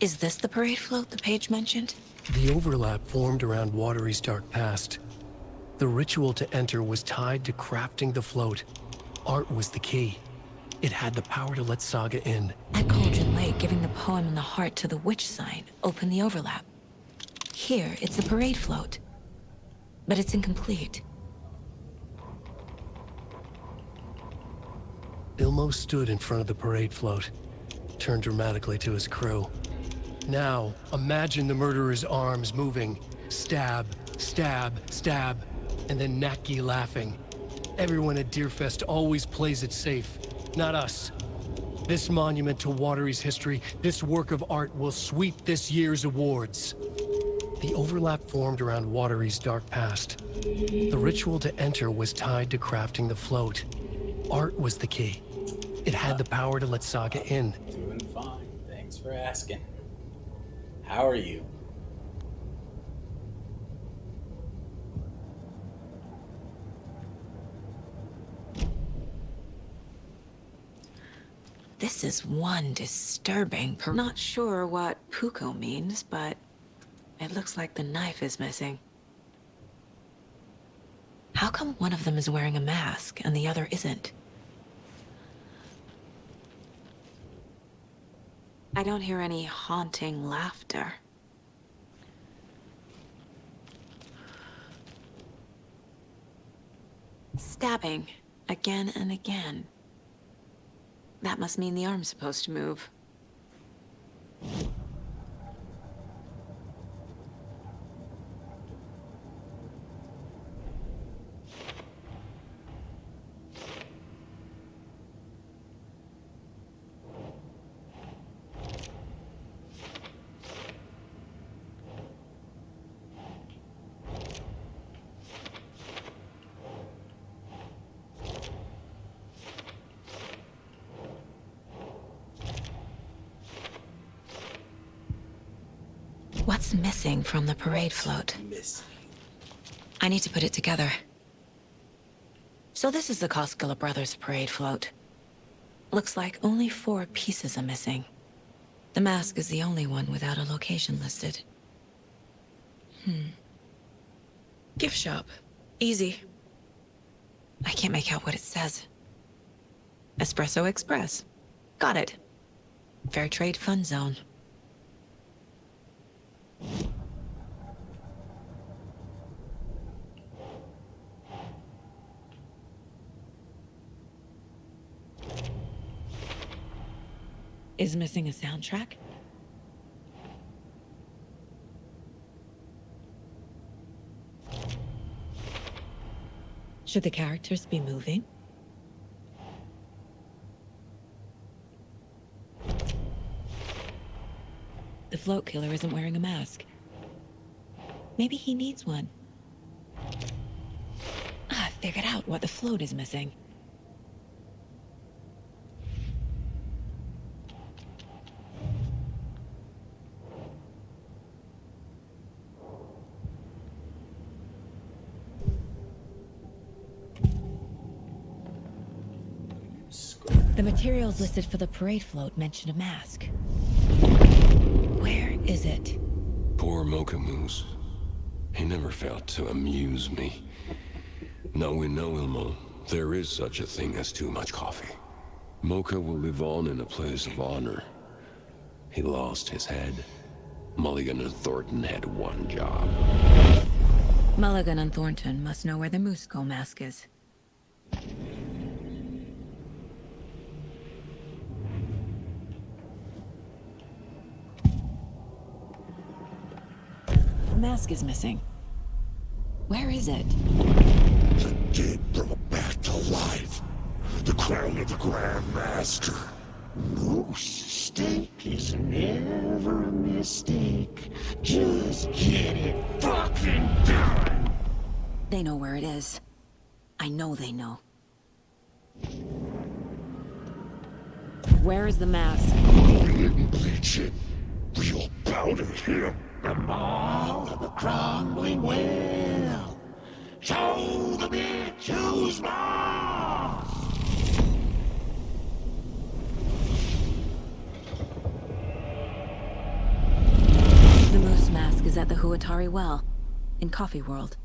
Is this the parade float the page mentioned? The overlap formed around Watery's dark past. The ritual to enter was tied to crafting the float. Art was the key. It had the power to let Saga in. At Cauldron Lake, giving the poem and the heart to the witch sign opened the overlap. Here, it's the parade float. But it's incomplete. Ilmo stood in front of the parade float, turned dramatically to his crew. Now, imagine the murderer's arms moving. Stab, stab, stab, and then Naki laughing. Everyone at Deerfest always plays it safe, not us. This monument to Watery's history, this work of art will sweep this year's awards. The overlap formed around Watery's dark past. The ritual to enter was tied to crafting the float. Art was the key. It had the power to let Saga in. Doing fine. Thanks for asking. How are you? This is one disturbing Not sure what Puko means, but it looks like the knife is missing. How come one of them is wearing a mask and the other isn't? I don't hear any haunting laughter. Stabbing again and again. That must mean the arm's supposed to move. What's missing from the parade float? Missing. I need to put it together. So this is the Koskela Brothers parade float. Looks like only 4 pieces are missing. The mask is the only one without a location listed. Gift shop. Easy. I can't make out what it says. Espresso Express. Got it. Fair Trade Fun Zone. Is missing a soundtrack? Should the characters be moving? The float killer isn't wearing a mask. Maybe he needs one. I figured out what the float is missing. The materials listed for the parade float mention a mask. Where is it? Poor Mocha Moose. He never failed to amuse me. Now we know, Ilmo, there is such a thing as too much coffee. Mocha will live on in a place of honor. He lost his head. Mulligan and Thornton had one job. Mulligan and Thornton must know where the Moose Skull mask is. The mask is missing. Where is it? The dead brought back to life. The crown of the Grand Master. Moose steak is never a mistake. Just get it fucking done. They know where it is. I know they know. Where is the mask? Only and bleach it. Real powder here. The maw of the crumbling well. Show the bitch who's boss. Chantari well, in Coffee World.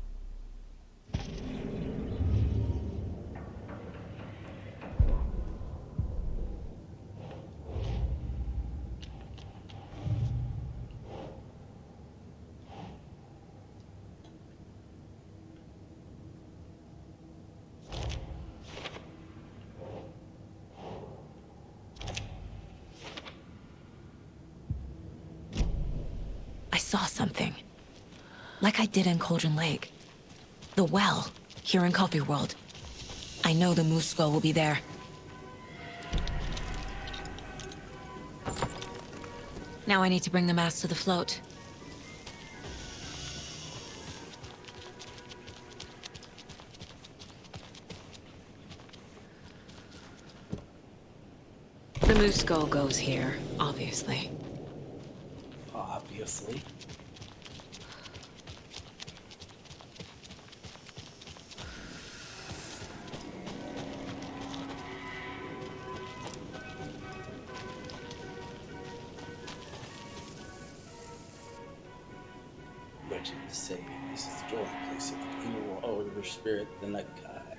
I saw something. Like I did in Cauldron Lake. The well, here in Coffee World. I know the Moose Skull will be there. Now I need to bring the mask to the float. The Moose Skull goes here, obviously. Obviously. Legends say this is the dwelling place of the evil ogre spirit, the Nutkai,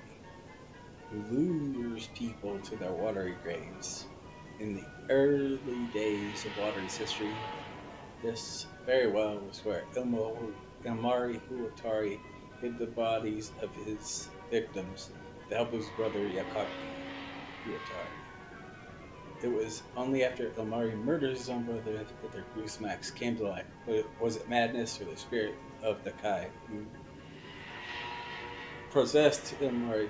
who lures people to their watery graves. In the early days of Watery's history, this very well was where Ilmari Huatari hid the bodies of his victims to help his brother Yakaki Huatari. It was only after Ilmari murdered his own brother that their Goosemax came to life. But was it madness or the spirit of the Kai who possessed Ilmari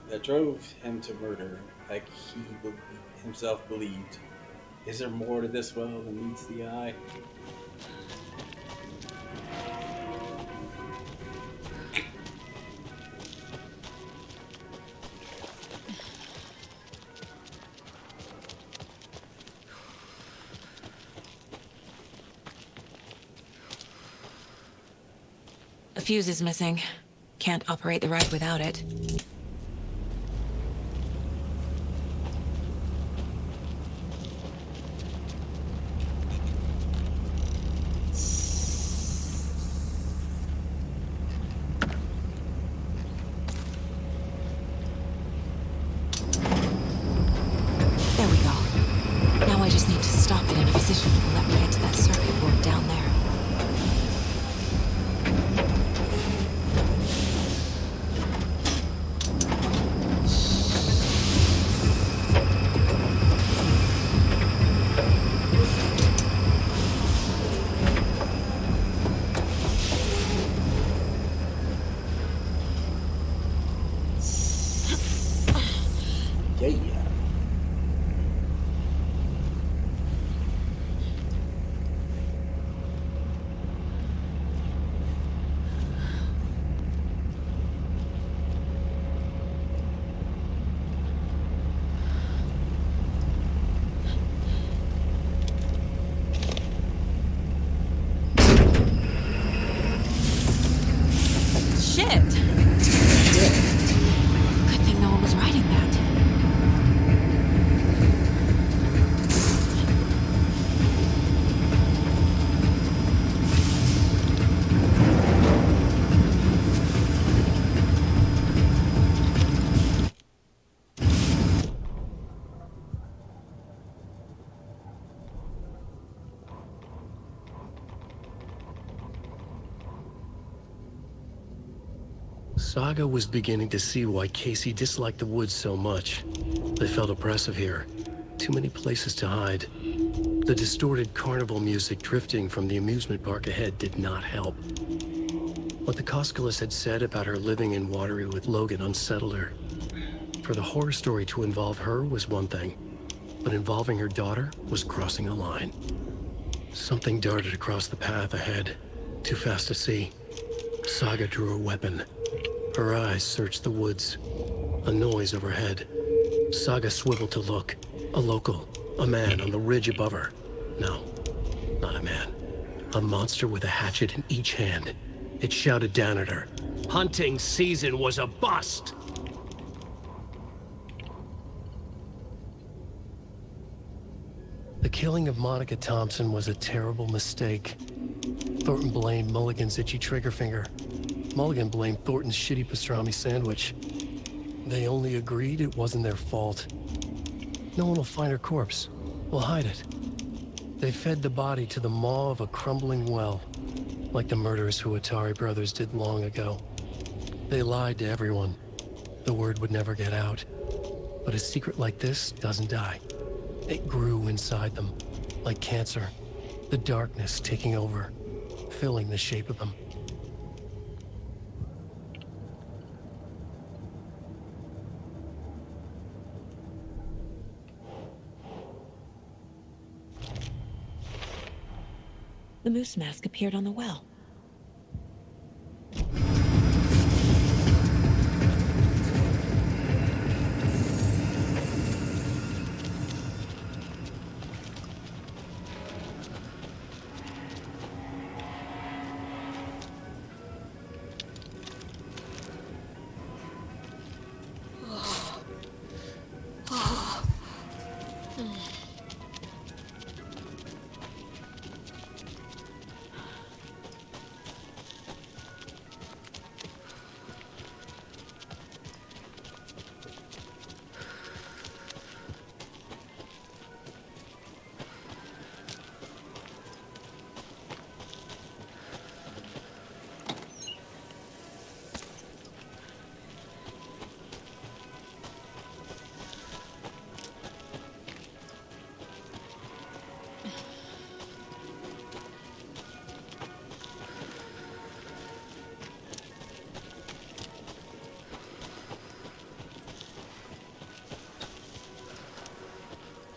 that drove him to murder like he himself believed? Is there more to this well than meets the eye? A fuse is missing. Can't operate the ride without it. There we go. Now I just need to stop it in a position that will let me get to that circuit board down there. Yeah. Shit! Good thing no one was riding that. Saga was beginning to see why Casey disliked the woods so much. They felt oppressive here. Too many places to hide. The distorted carnival music drifting from the amusement park ahead did not help. What the Koskalis had said about her living in Watery with Logan unsettled her. For the horror story to involve her was one thing, but involving her daughter was crossing a line. Something darted across the path ahead, too fast to see. Saga drew her weapon. Her eyes searched the woods. A noise overhead. Saga swiveled to look. A local. A man on the ridge above her. No, not a man. A monster with a hatchet in each hand. It shouted down at her. Hunting season was a bust! The killing of Monica Thompson was a terrible mistake. Thornton blamed Mulligan's itchy trigger finger. Mulligan blamed Thornton's shitty pastrami sandwich. They only agreed it wasn't their fault. No one will find her corpse. We'll hide it. They fed the body to the maw of a crumbling well, like the murderous Huatari brothers did long ago. They lied to everyone. The word would never get out. But a secret like this doesn't die. It grew inside them, like cancer. The darkness taking over, filling the shape of them. The moose mask appeared on the well.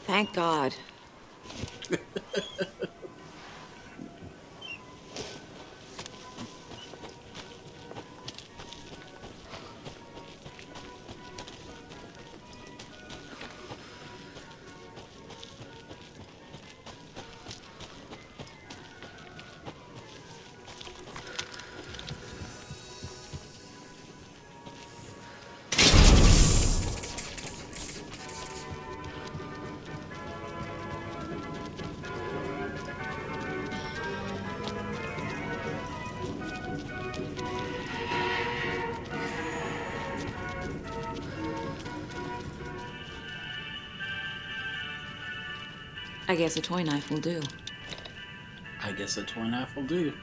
Thank God. I guess a toy knife will do. I guess a toy knife will do.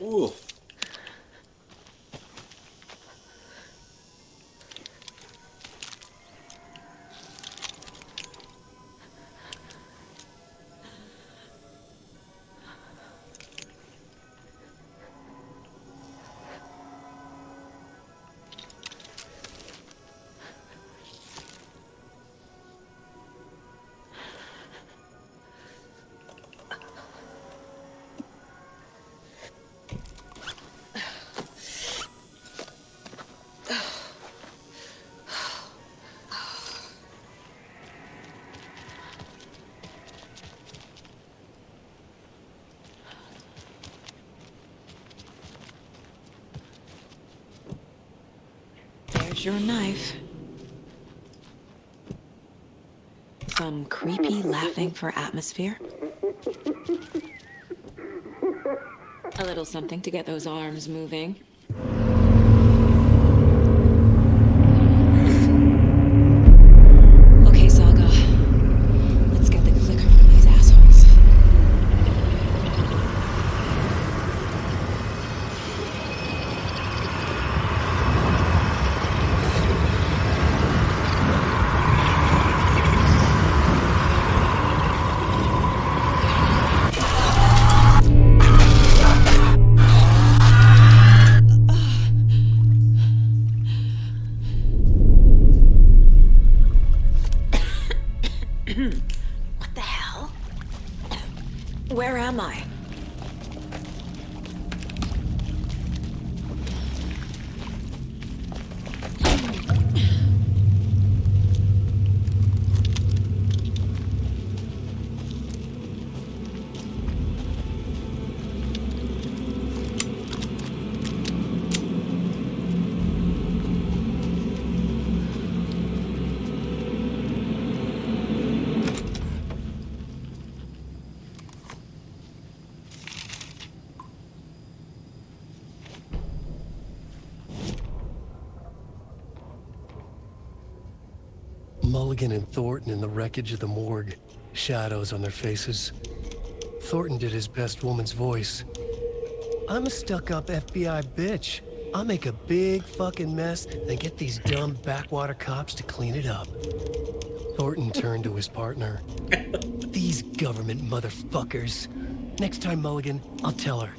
Ooh. There's your knife. Some creepy laughing for atmosphere. A little something to get those arms moving. Okay, Saga. Let's get the clicker from these assholes. What the hell? Where am I? Mulligan and Thornton in the wreckage of the morgue, shadows on their faces. Thornton did his best woman's voice. I'm a stuck-up FBI bitch. I'll make a big fucking mess, then get these dumb backwater cops to clean it up. Thornton turned to his partner. These government motherfuckers. Next time, Mulligan, I'll tell her.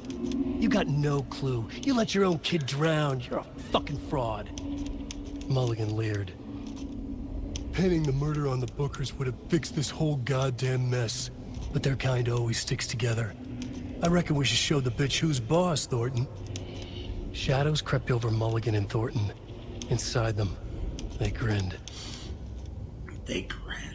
You got no clue. You let your own kid drown. You're a fucking fraud. Mulligan leered. Pinning the murder on the Bookers would have fixed this whole goddamn mess. But their kind always sticks together. I reckon we should show the bitch who's boss, Thornton. Shadows crept over Mulligan and Thornton. Inside them, they grinned. They grinned.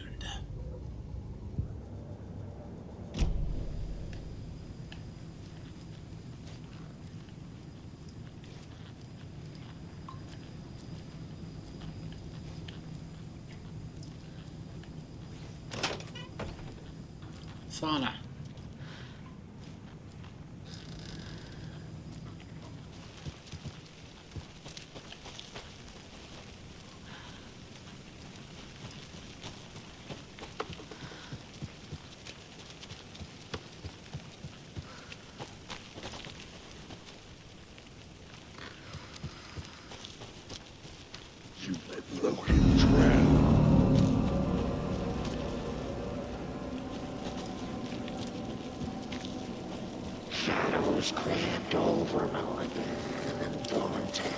Sauna. You let Logan drown. Shadows crept over Mulligan and Thornton.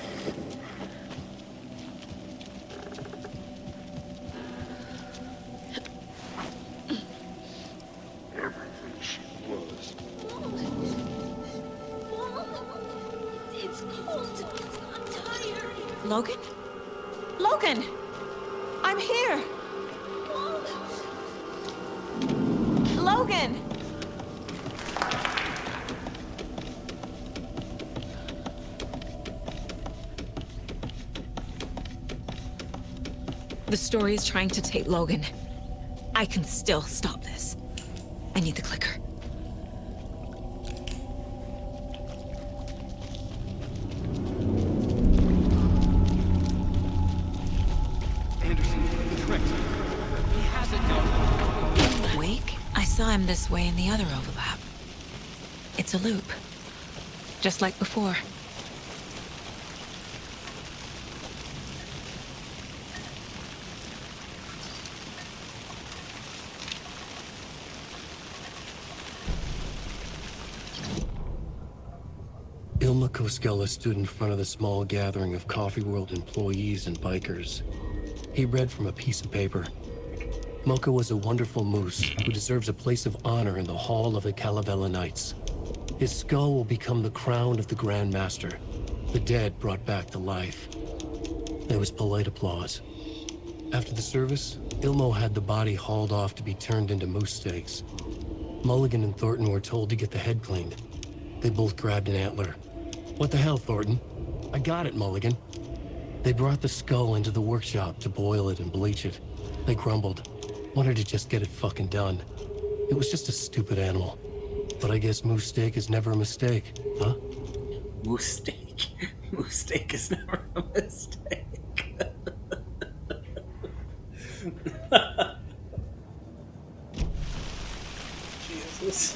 Everything she was. It's cold. I'm tired. Logan? Logan! I'm here! Logan! The story is trying to take Logan. I can still stop this. I need the clicker. Wake? I saw him this way in the other overlap. It's a loop. Just like before. Ilma Koskela stood in front of the small gathering of Coffee World employees and bikers. He read from a piece of paper. Mocha was a wonderful moose who deserves a place of honor in the Hall of the Calavella Knights. His skull will become the crown of the Grand Master, the dead brought back to life. There was polite applause. After the service, Ilmo had the body hauled off to be turned into moose steaks. Mulligan and Thornton were told to get the head cleaned. They both grabbed an antler. What the hell, Thornton? I got it, Mulligan. They brought the skull into the workshop to boil it and bleach it. They grumbled, wanted to just get it fucking done. It was just a stupid animal. But I guess moose steak is never a mistake, huh? Moose steak. Moose steak is never a mistake. Jesus.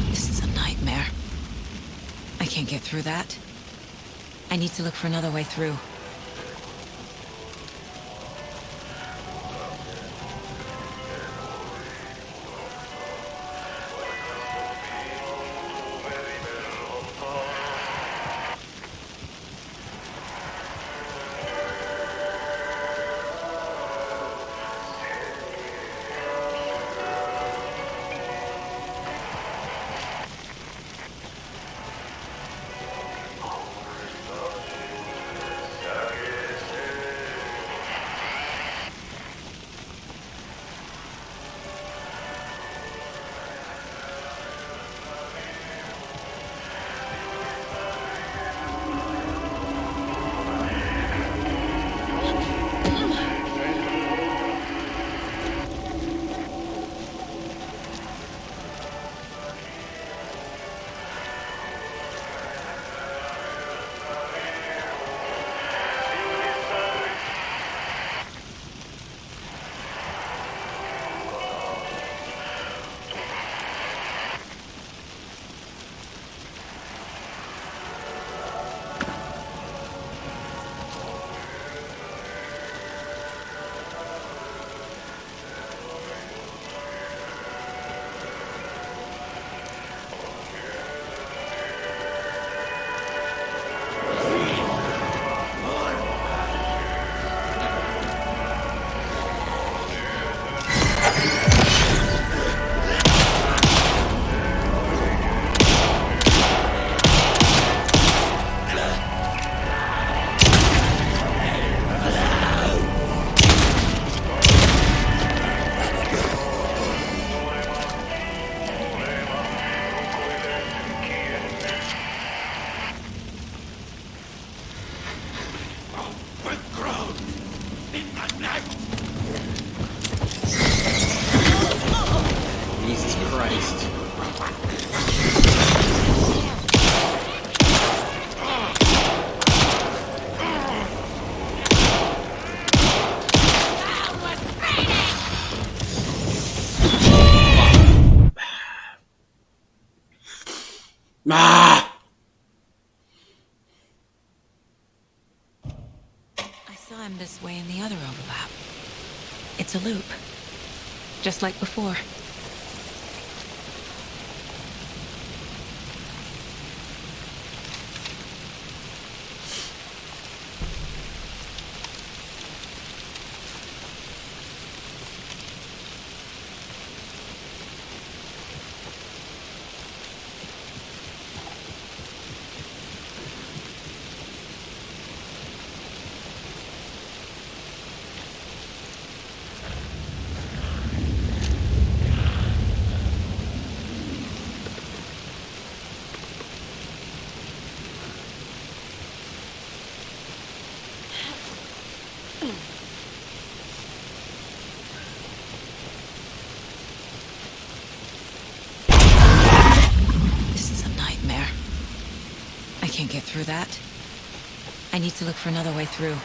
This is a nightmare. I can't get through that. I need to look for another way through. Jesus Christ. Ah! I saw him this way in the other overlap. It's a loop. Just like before. through that. I need to look for another way through.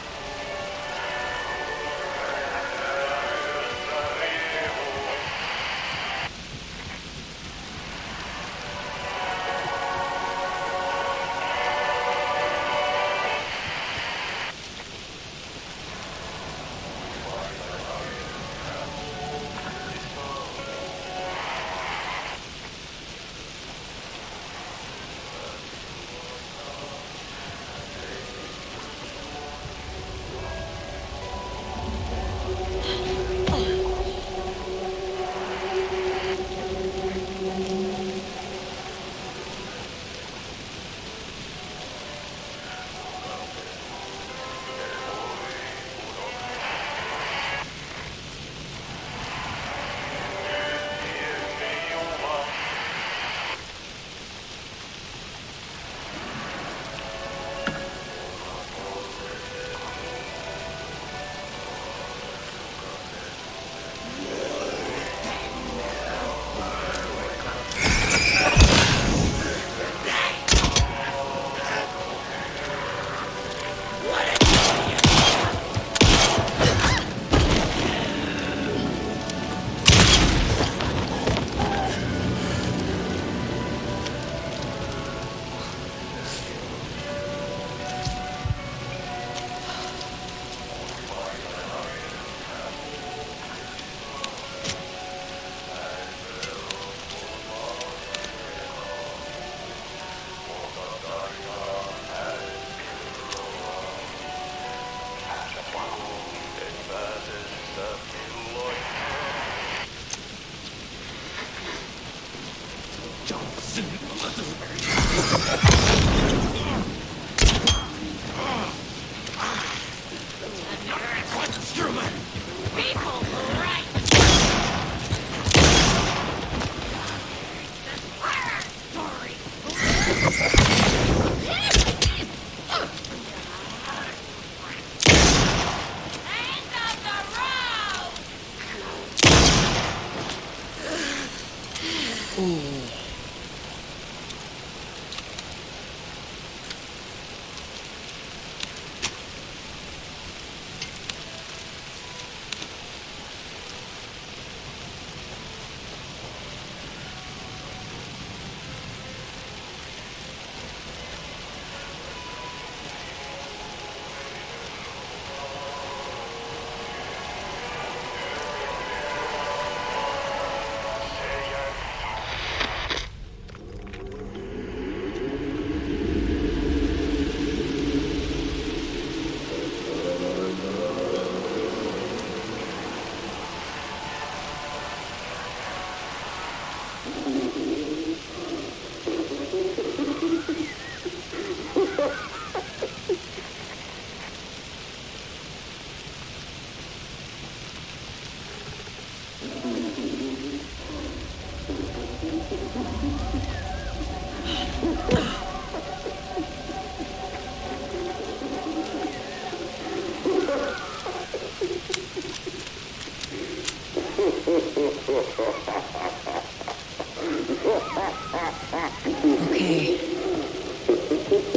Okay.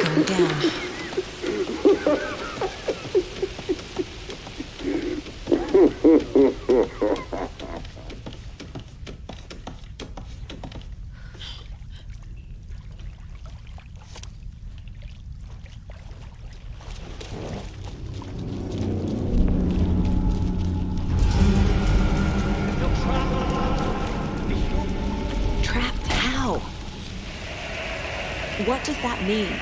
Calm down. Trapped how? What does that mean?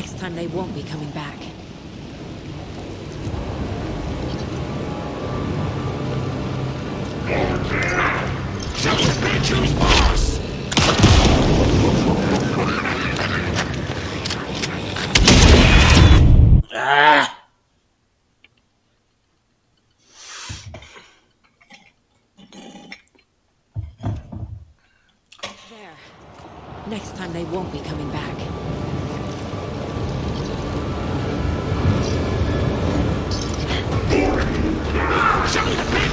Next time they won't be coming back. Choose boss! Ah! There. Next time they won't be coming back.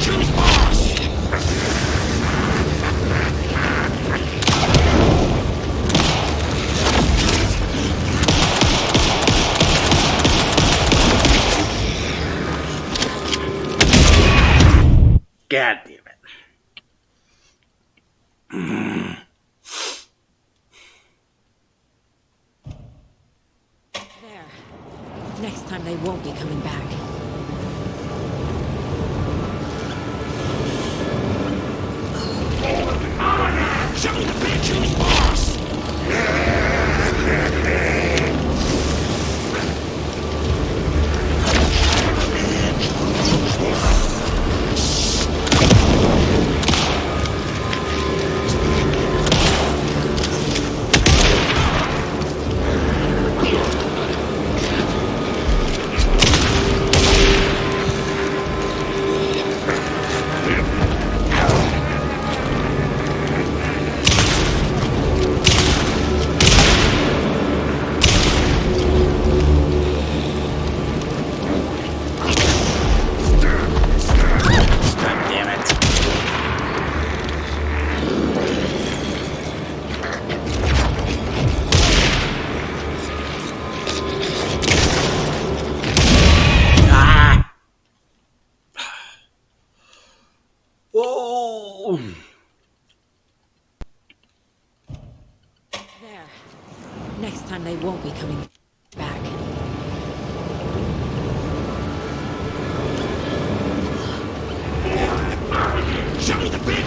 Choose boss! God damn it. There. Next time they won't be coming back. Choose boss! God damn it. Ah! Oh! There. Next time they won't be coming back.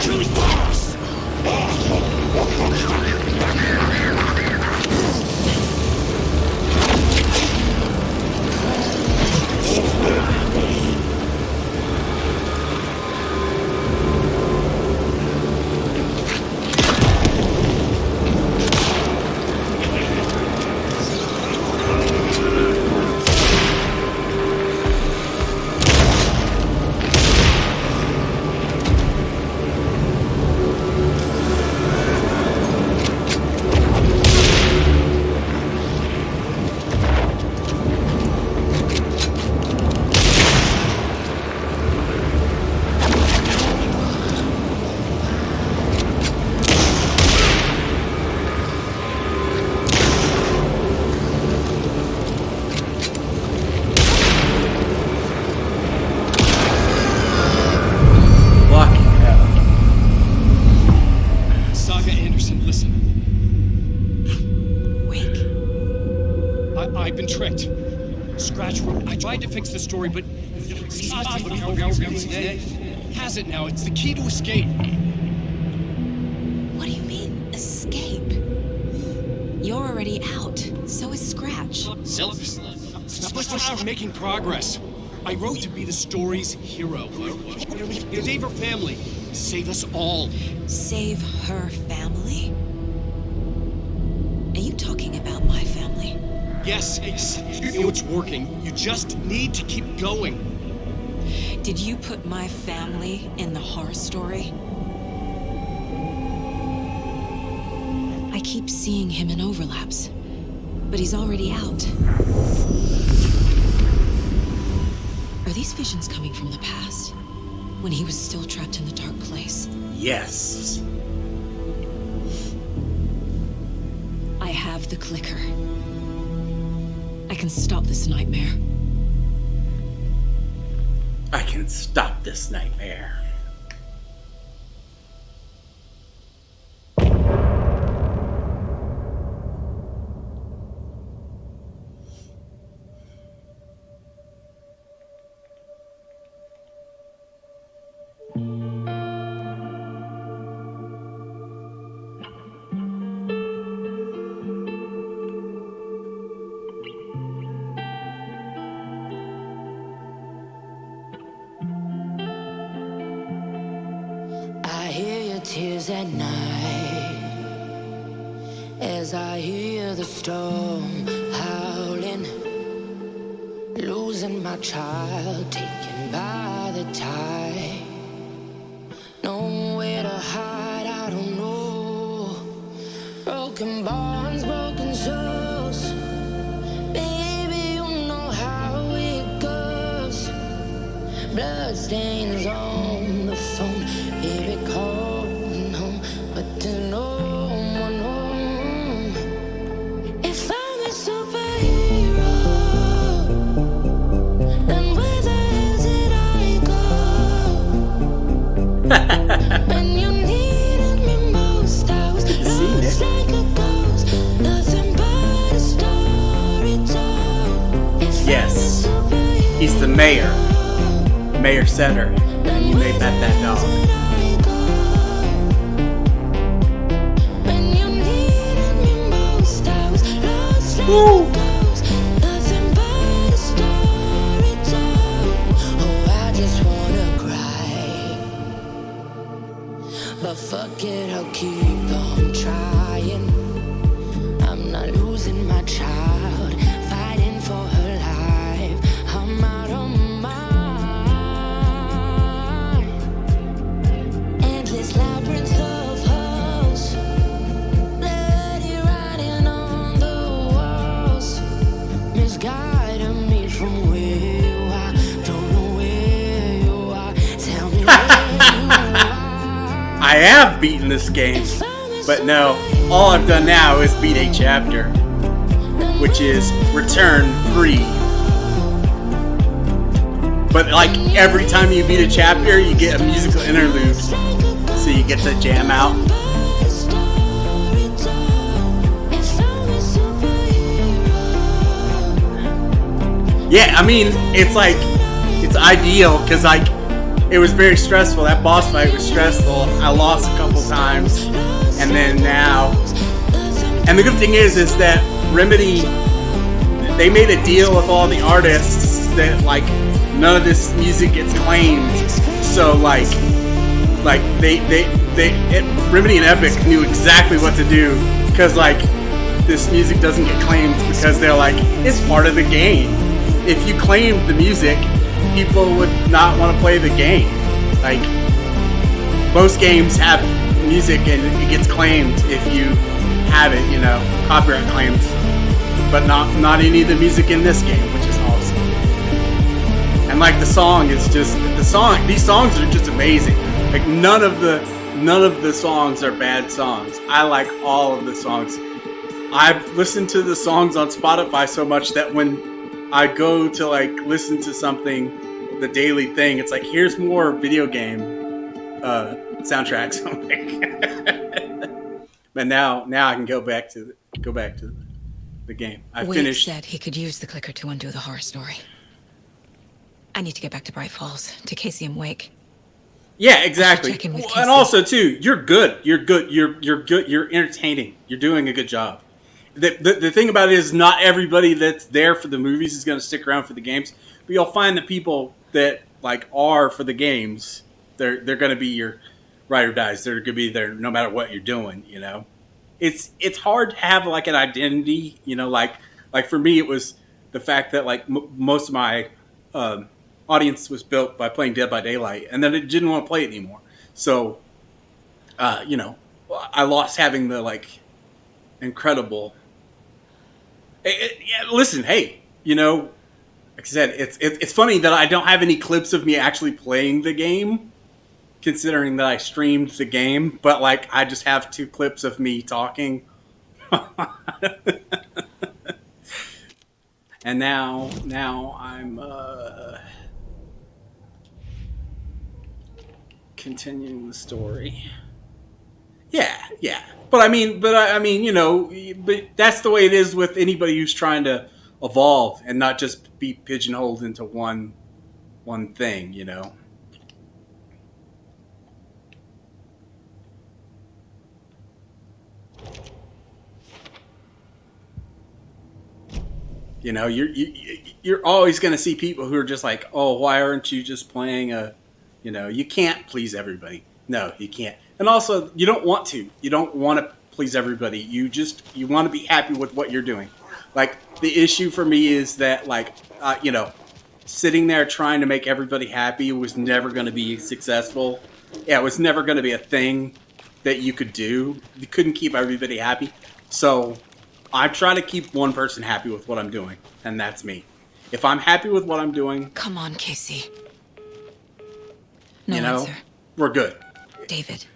Choose boss! Fucking hell. Saga Anderson, listen. Wake. I've been tricked. Scratch. I tried to fix the story, but has it now. It's the key to escape. What do you mean, escape? You're already out. So is Scratch. We're making progress. I wrote to be the story's hero. Save her family. Save us all. Save her family? Are you talking about my family? Yes, you know it's working. You just need to keep going. Did you put my family in the horror story? I keep seeing him in overlaps, but he's already out. Are these visions coming from the past? When he was still trapped in the dark place? Yes. I have the clicker. I can stop this nightmare. I can stop this nightmare. rise at night as I hear the storm howling, losing my child, taken by the tide. Nowhere to hide, I don't know. Broken bonds, broken souls. Baby, you know how it goes. Blood stains on the phone. Baby, calling home, but there's no one home. If I'm a superhero, then where the hell did I go? When you needed me most, I was lost like a ghost. Nothing but a story told. If Yes, he's the mayor, Mayor Setter, and you made that dog. when you needed me most, I was lost like Woo! a ghost. Nothing but a story told. Oh, I just wanna cry, but fuck it, I'll keep on trying. I'm not losing my child, fighting for her life. I'm out of mind. Endless labyrinth of holes, bloody writing on the walls, misguiding me from where you are. Don't know where you are. Tell me where you are. I have beaten this game, but no, all I've done now is beat a chapter, which is Return 3. But like every time you beat a chapter, you get a musical interlude, so you get to jam out. Yeah, I mean, it's like, it's ideal, because like, it was very stressful. That boss fight was stressful. I lost a couple times, and then now, and the good thing is that Remedy, they made a deal with all the artists that like none of this music gets claimed. So like Remedy and Epic knew exactly what to do, because like this music doesn't get claimed, because they're like, it's part of the game. If you claimed the music, people would not want to play the game. Like, most games have music and it gets claimed if you have it, you know, copyright claims. But not any of the music in this game, which is awesome. And like the song is just these songs are just amazing. Like none of the songs are bad songs. I like all of the songs. I've listened to the songs on Spotify so much that when I go to like listen to something, the daily thing, it's like, here's more video game soundtracks. I'm like, but now I can go back to the game. I Wade finished. said he could use the clicker to undo the horror story. I need to get back to Bright Falls, to Casey and Wake. Yeah, exactly. Check in with And Casey. also too, you're good. You're good. You're good. You're entertaining. You're doing a good job. The thing about it is, not everybody that's there for the movies is going to stick around for the games. But you'll find the people that like are for the games, they're going to be your ride or dies. They're going to be there no matter what you're doing. You know, it's hard to have like an identity. You know, like for me, it was the fact that like most of my audience was built by playing Dead by Daylight, and then it didn't want to play it anymore. So, you know, I lost having the like incredible. Listen, hey, you know, like I said, it's funny that I don't have any clips of me actually playing the game, considering that I streamed the game. But like, I just have 2 clips of me talking. And now I'm continuing the story. Yeah. But I mean, you know, but that's the way it is with anybody who's trying to evolve and not just be pigeonholed into one thing, you know. You know, you're always going to see people who are just like, oh, why aren't you just playing a, you know, you can't please everybody. No, you can't. And also, you don't want to. You don't want to please everybody. You want to be happy with what you're doing. Like, the issue for me is that, like, sitting there trying to make everybody happy was never going to be successful. Yeah, it was never going to be a thing that you could do. You couldn't keep everybody happy. So I try to keep one person happy with what I'm doing, and that's me. If I'm happy with what I'm doing... Come on, Casey. No answer. We're good. David.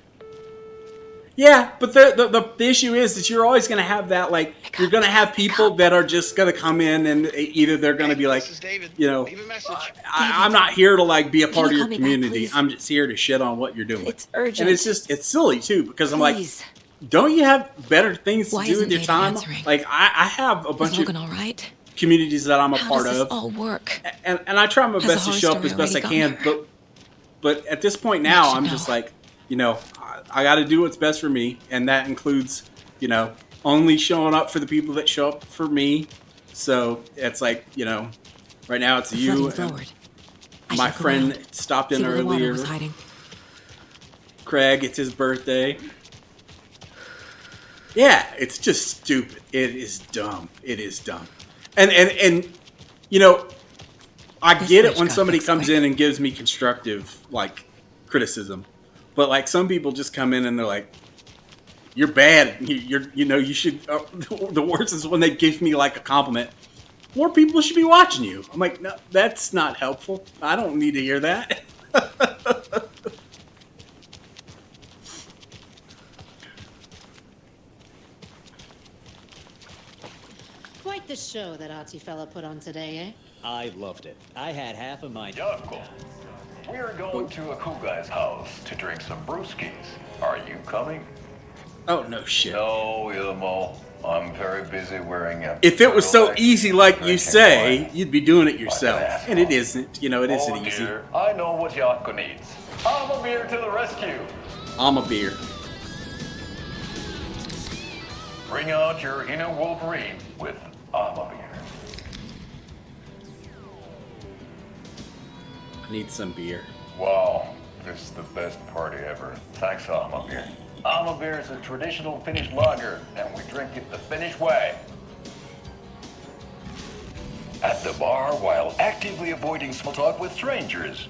Yeah, but the issue is that you're always going to have that, like, you're going to have people that are just going to come in and either they're going to be like, I'm not here to, like, be a part of your community. I'm just here to shit on what you're doing. It's urgent. And it's silly, too, because I'm like, don't you have better things to do with your time? Like, I have a bunch of communities that I'm a part of. How does this all work? And I try my best to show up as best I can, but at this point now, I'm just like, I got to do what's best for me, and that includes, only showing up for the people that show up for me. So it's like, right now it's you. My friend stopped in earlier. Craig, it's his birthday. Yeah, it's just stupid. It is dumb. It is dumb. And I get it when somebody comes in and gives me constructive, like, criticism. But, like, some people just come in and they're like, you're bad. You should... the worst is when they give me, like, a compliment. More people should be watching you. I'm like, no, that's not helpful. I don't need to hear that. Quite the show that artsy fella put on today, eh? I loved it. I had half of my... Yoko, we're going to a cool guy's house to drink some brewskis. Are you coming? Oh, no shit. No, Ilmo. I'm very busy wearing a... If it was so easy like you say, you'd be doing it yourself. And it isn't. It isn't easy. I know what Yoko needs. I'm a beer to the rescue. I'm a beer. Bring out your inner Wolverine with I'm a beer. I need some beer. Wow, this is the best party ever. Thanks, Alma Beer. Alma Beer is a traditional Finnish lager, and we drink it the Finnish way. At the bar while actively avoiding small talk with strangers.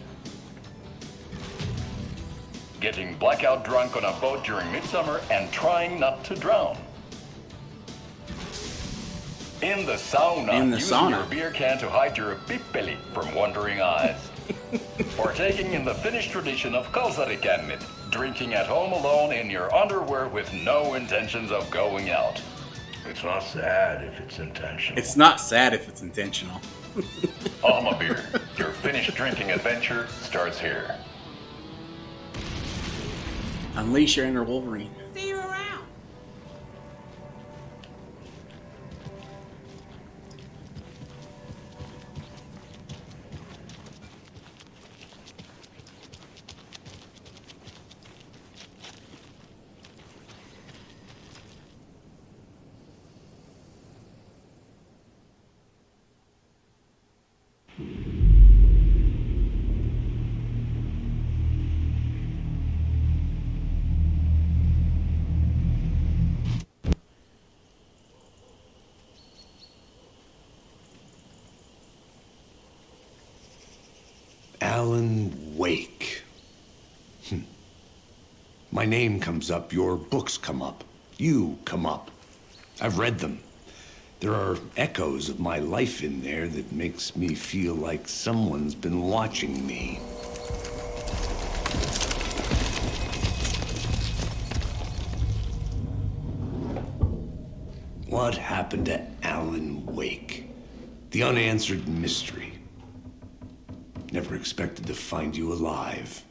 Getting blackout drunk on a boat during midsummer and trying not to drown. In the sauna, using your beer can to hide your pippeli from wandering eyes. Partaking in the Finnish tradition of kalsarikännit, drinking at home alone in your underwear with no intentions of going out. It's not sad if it's intentional. It's not sad if it's intentional. Alma Beer, your Finnish drinking adventure starts here. Unleash your inner Wolverine. See you around. Alan Wake. My name comes up, your books come up, you come up. I've read them. There are echoes of my life in there that makes me feel like someone's been watching me. What happened to Alan Wake? The unanswered mystery. Never expected to find you alive.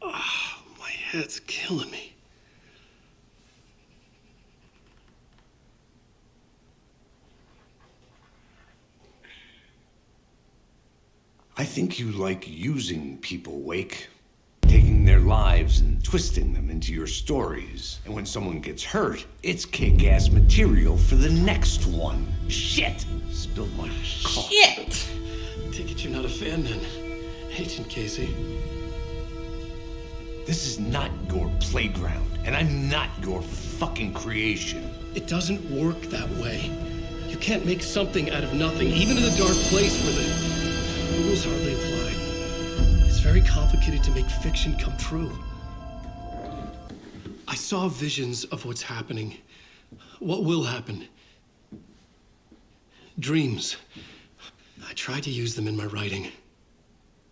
Ah, my head's killing me. I think you like using people, Wake. Taking their lives and twisting them into your stories. And when someone gets hurt, it's kick-ass material for the next one. Shit! Spilled my coffee. Shit! Take it you're not a fan then, Agent Casey. This is not your playground, and I'm not your fucking creation. It doesn't work that way. You can't make something out of nothing, even in a dark place where the rules hardly apply. It's very complicated to make fiction come true. I saw visions of what's happening, what will happen. Dreams. I tried to use them in my writing.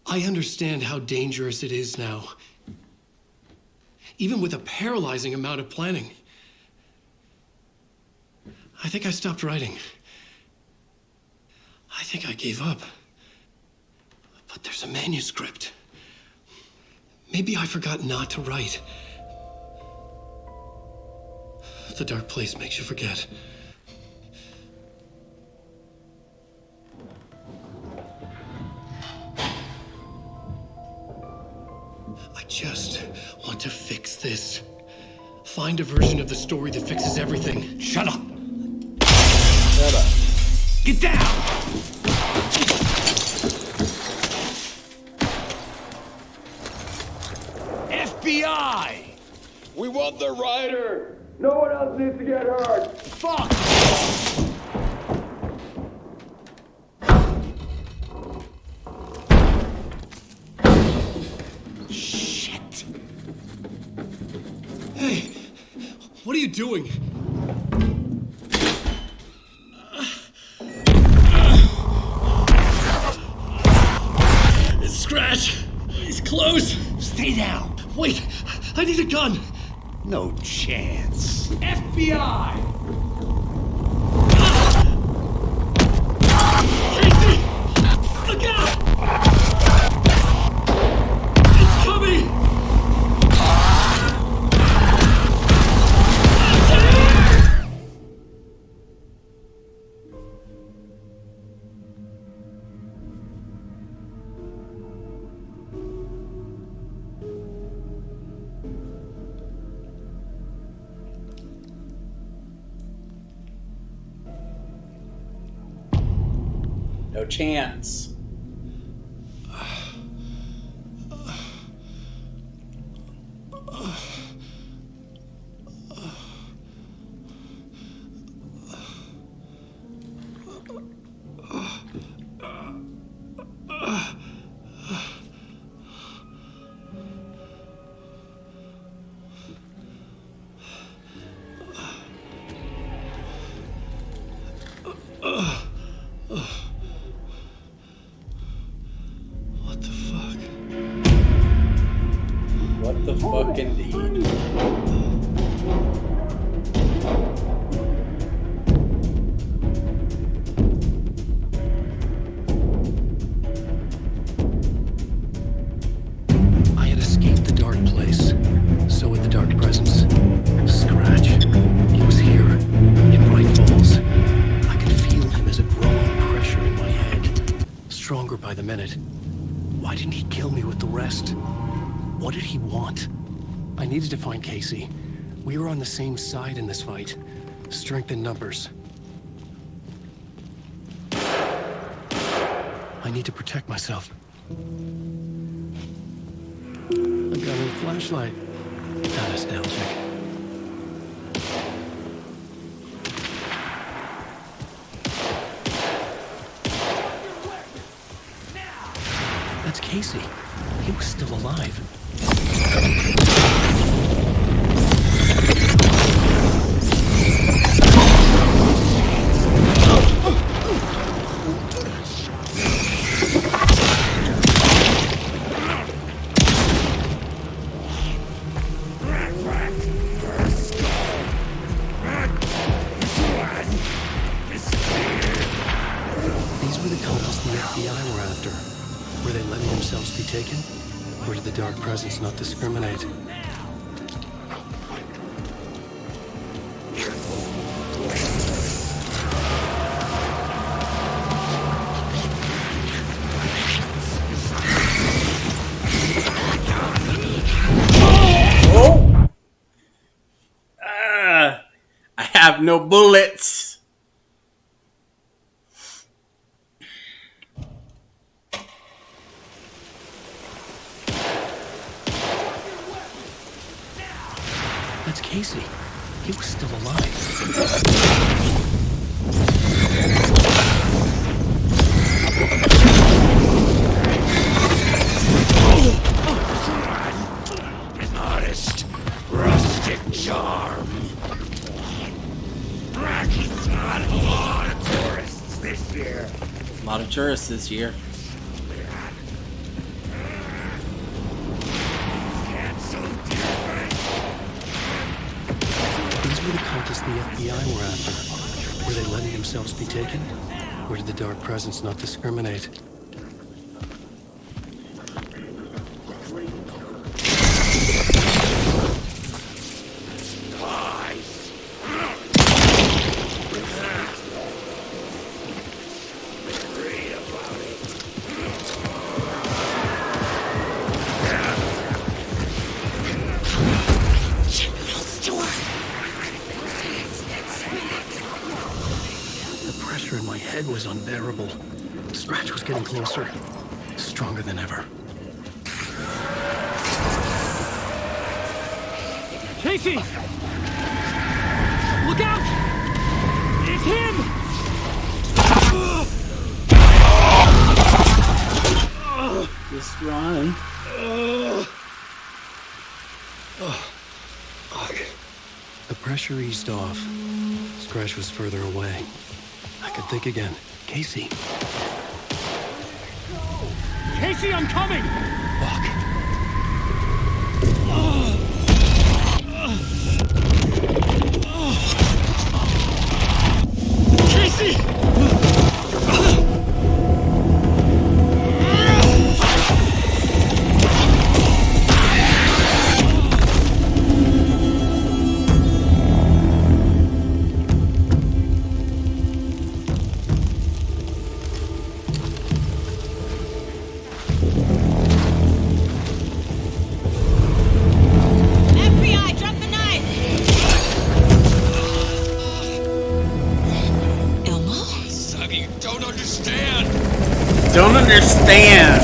I understand how dangerous it is now, even with a paralyzing amount of planning. I think I stopped writing. I think I gave up. But there's a manuscript. Maybe I forgot not to write. The dark place makes you forget. I just want to fix this. Find a version of the story that fixes everything. Shut up! Shut up. Get down! FBI! We want the writer! No one else needs to get hurt! Fuck! Shit! Hey, what are you doing? Scratch! He's close! Stay down! Wait, I need a gun! No chance. FBI! Casey! Look out! It's coming! No chance. What the fuck indeed? I had escaped the dark place. So had the dark presence. Scratch. He was here, in Bright Falls. I could feel him as a growing pressure in my head. Stronger by the minute. Why didn't he kill me with the rest? What did he want? I needed to find Casey. We were on the same side in this fight. Strength in numbers. I need to protect myself. I got a flashlight. Not nostalgic. That's Casey. He was still alive. These were the cultists the FBI were after. Were they letting themselves be taken? Or did the dark presence not discriminate? Oh! I have no bullets. Casey. He was still alive. An honest, rustic charm. Brackets got a lot of tourists this year. A lot of tourists this year. These were the cultists the FBI were after. Were they letting themselves be taken? Or did the Dark Presence not discriminate? In my head was unbearable. Scratch was getting closer, stronger than ever. Casey! Look out! It's him! Just run. The pressure eased off. Scratch was further away. I could think again. Casey. Casey, I'm coming! Fuck. Casey! Don't understand.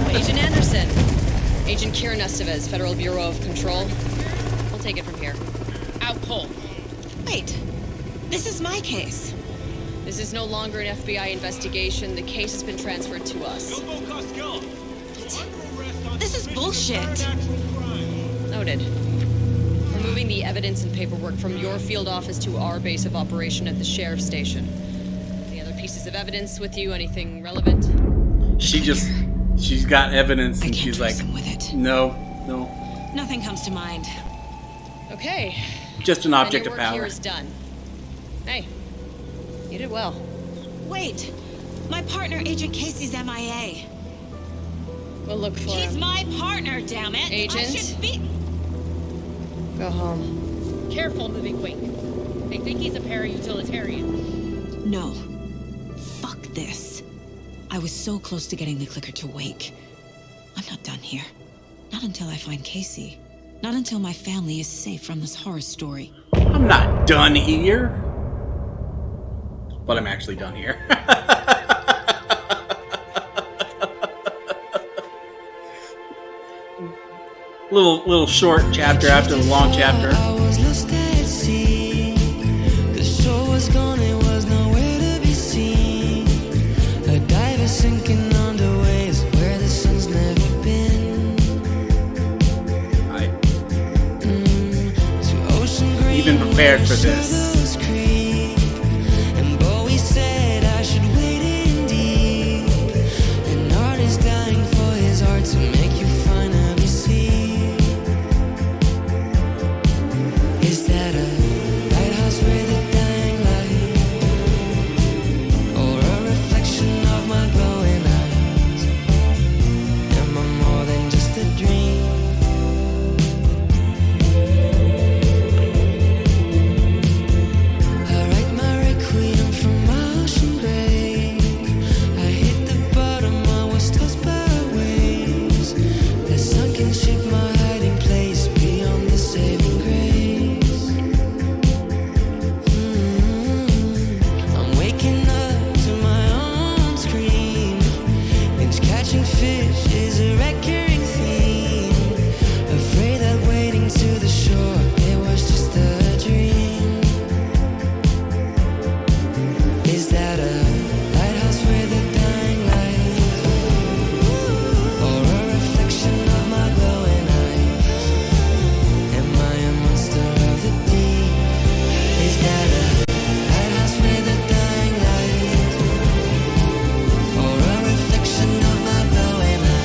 Agent Anderson. Agent Kieran Estevez, Federal Bureau of Control. We'll take it from here. Out cold. Wait. This is my case. This is no longer an FBI investigation. The case has been transferred to us. This is bullshit. Noted. We're moving the evidence and paperwork from your field office to our base of operation at the sheriff's station. Any other pieces of evidence with you? Anything relevant? She's got evidence and she's like, no. Nothing comes to mind. Okay. Just an object your of work power. Here is done. Hey, you did well. Wait, my partner, Agent Casey's MIA. We'll look for He's him. my partner, damn it! Agent? I should be... Go home. Careful moving quick. They think he's a para-utilitarian. No. Fuck this. I was so close to getting the clicker to wake. I'm not done here. Not until I find Casey. Not until my family is safe from this horror story. I'm not done here. But I'm actually done here. little short chapter after the long chapter. I was lost at sea. The shore was gone, it was nowhere to be seen. A diver sinking under waves where the sun's never been. Even prepared for this.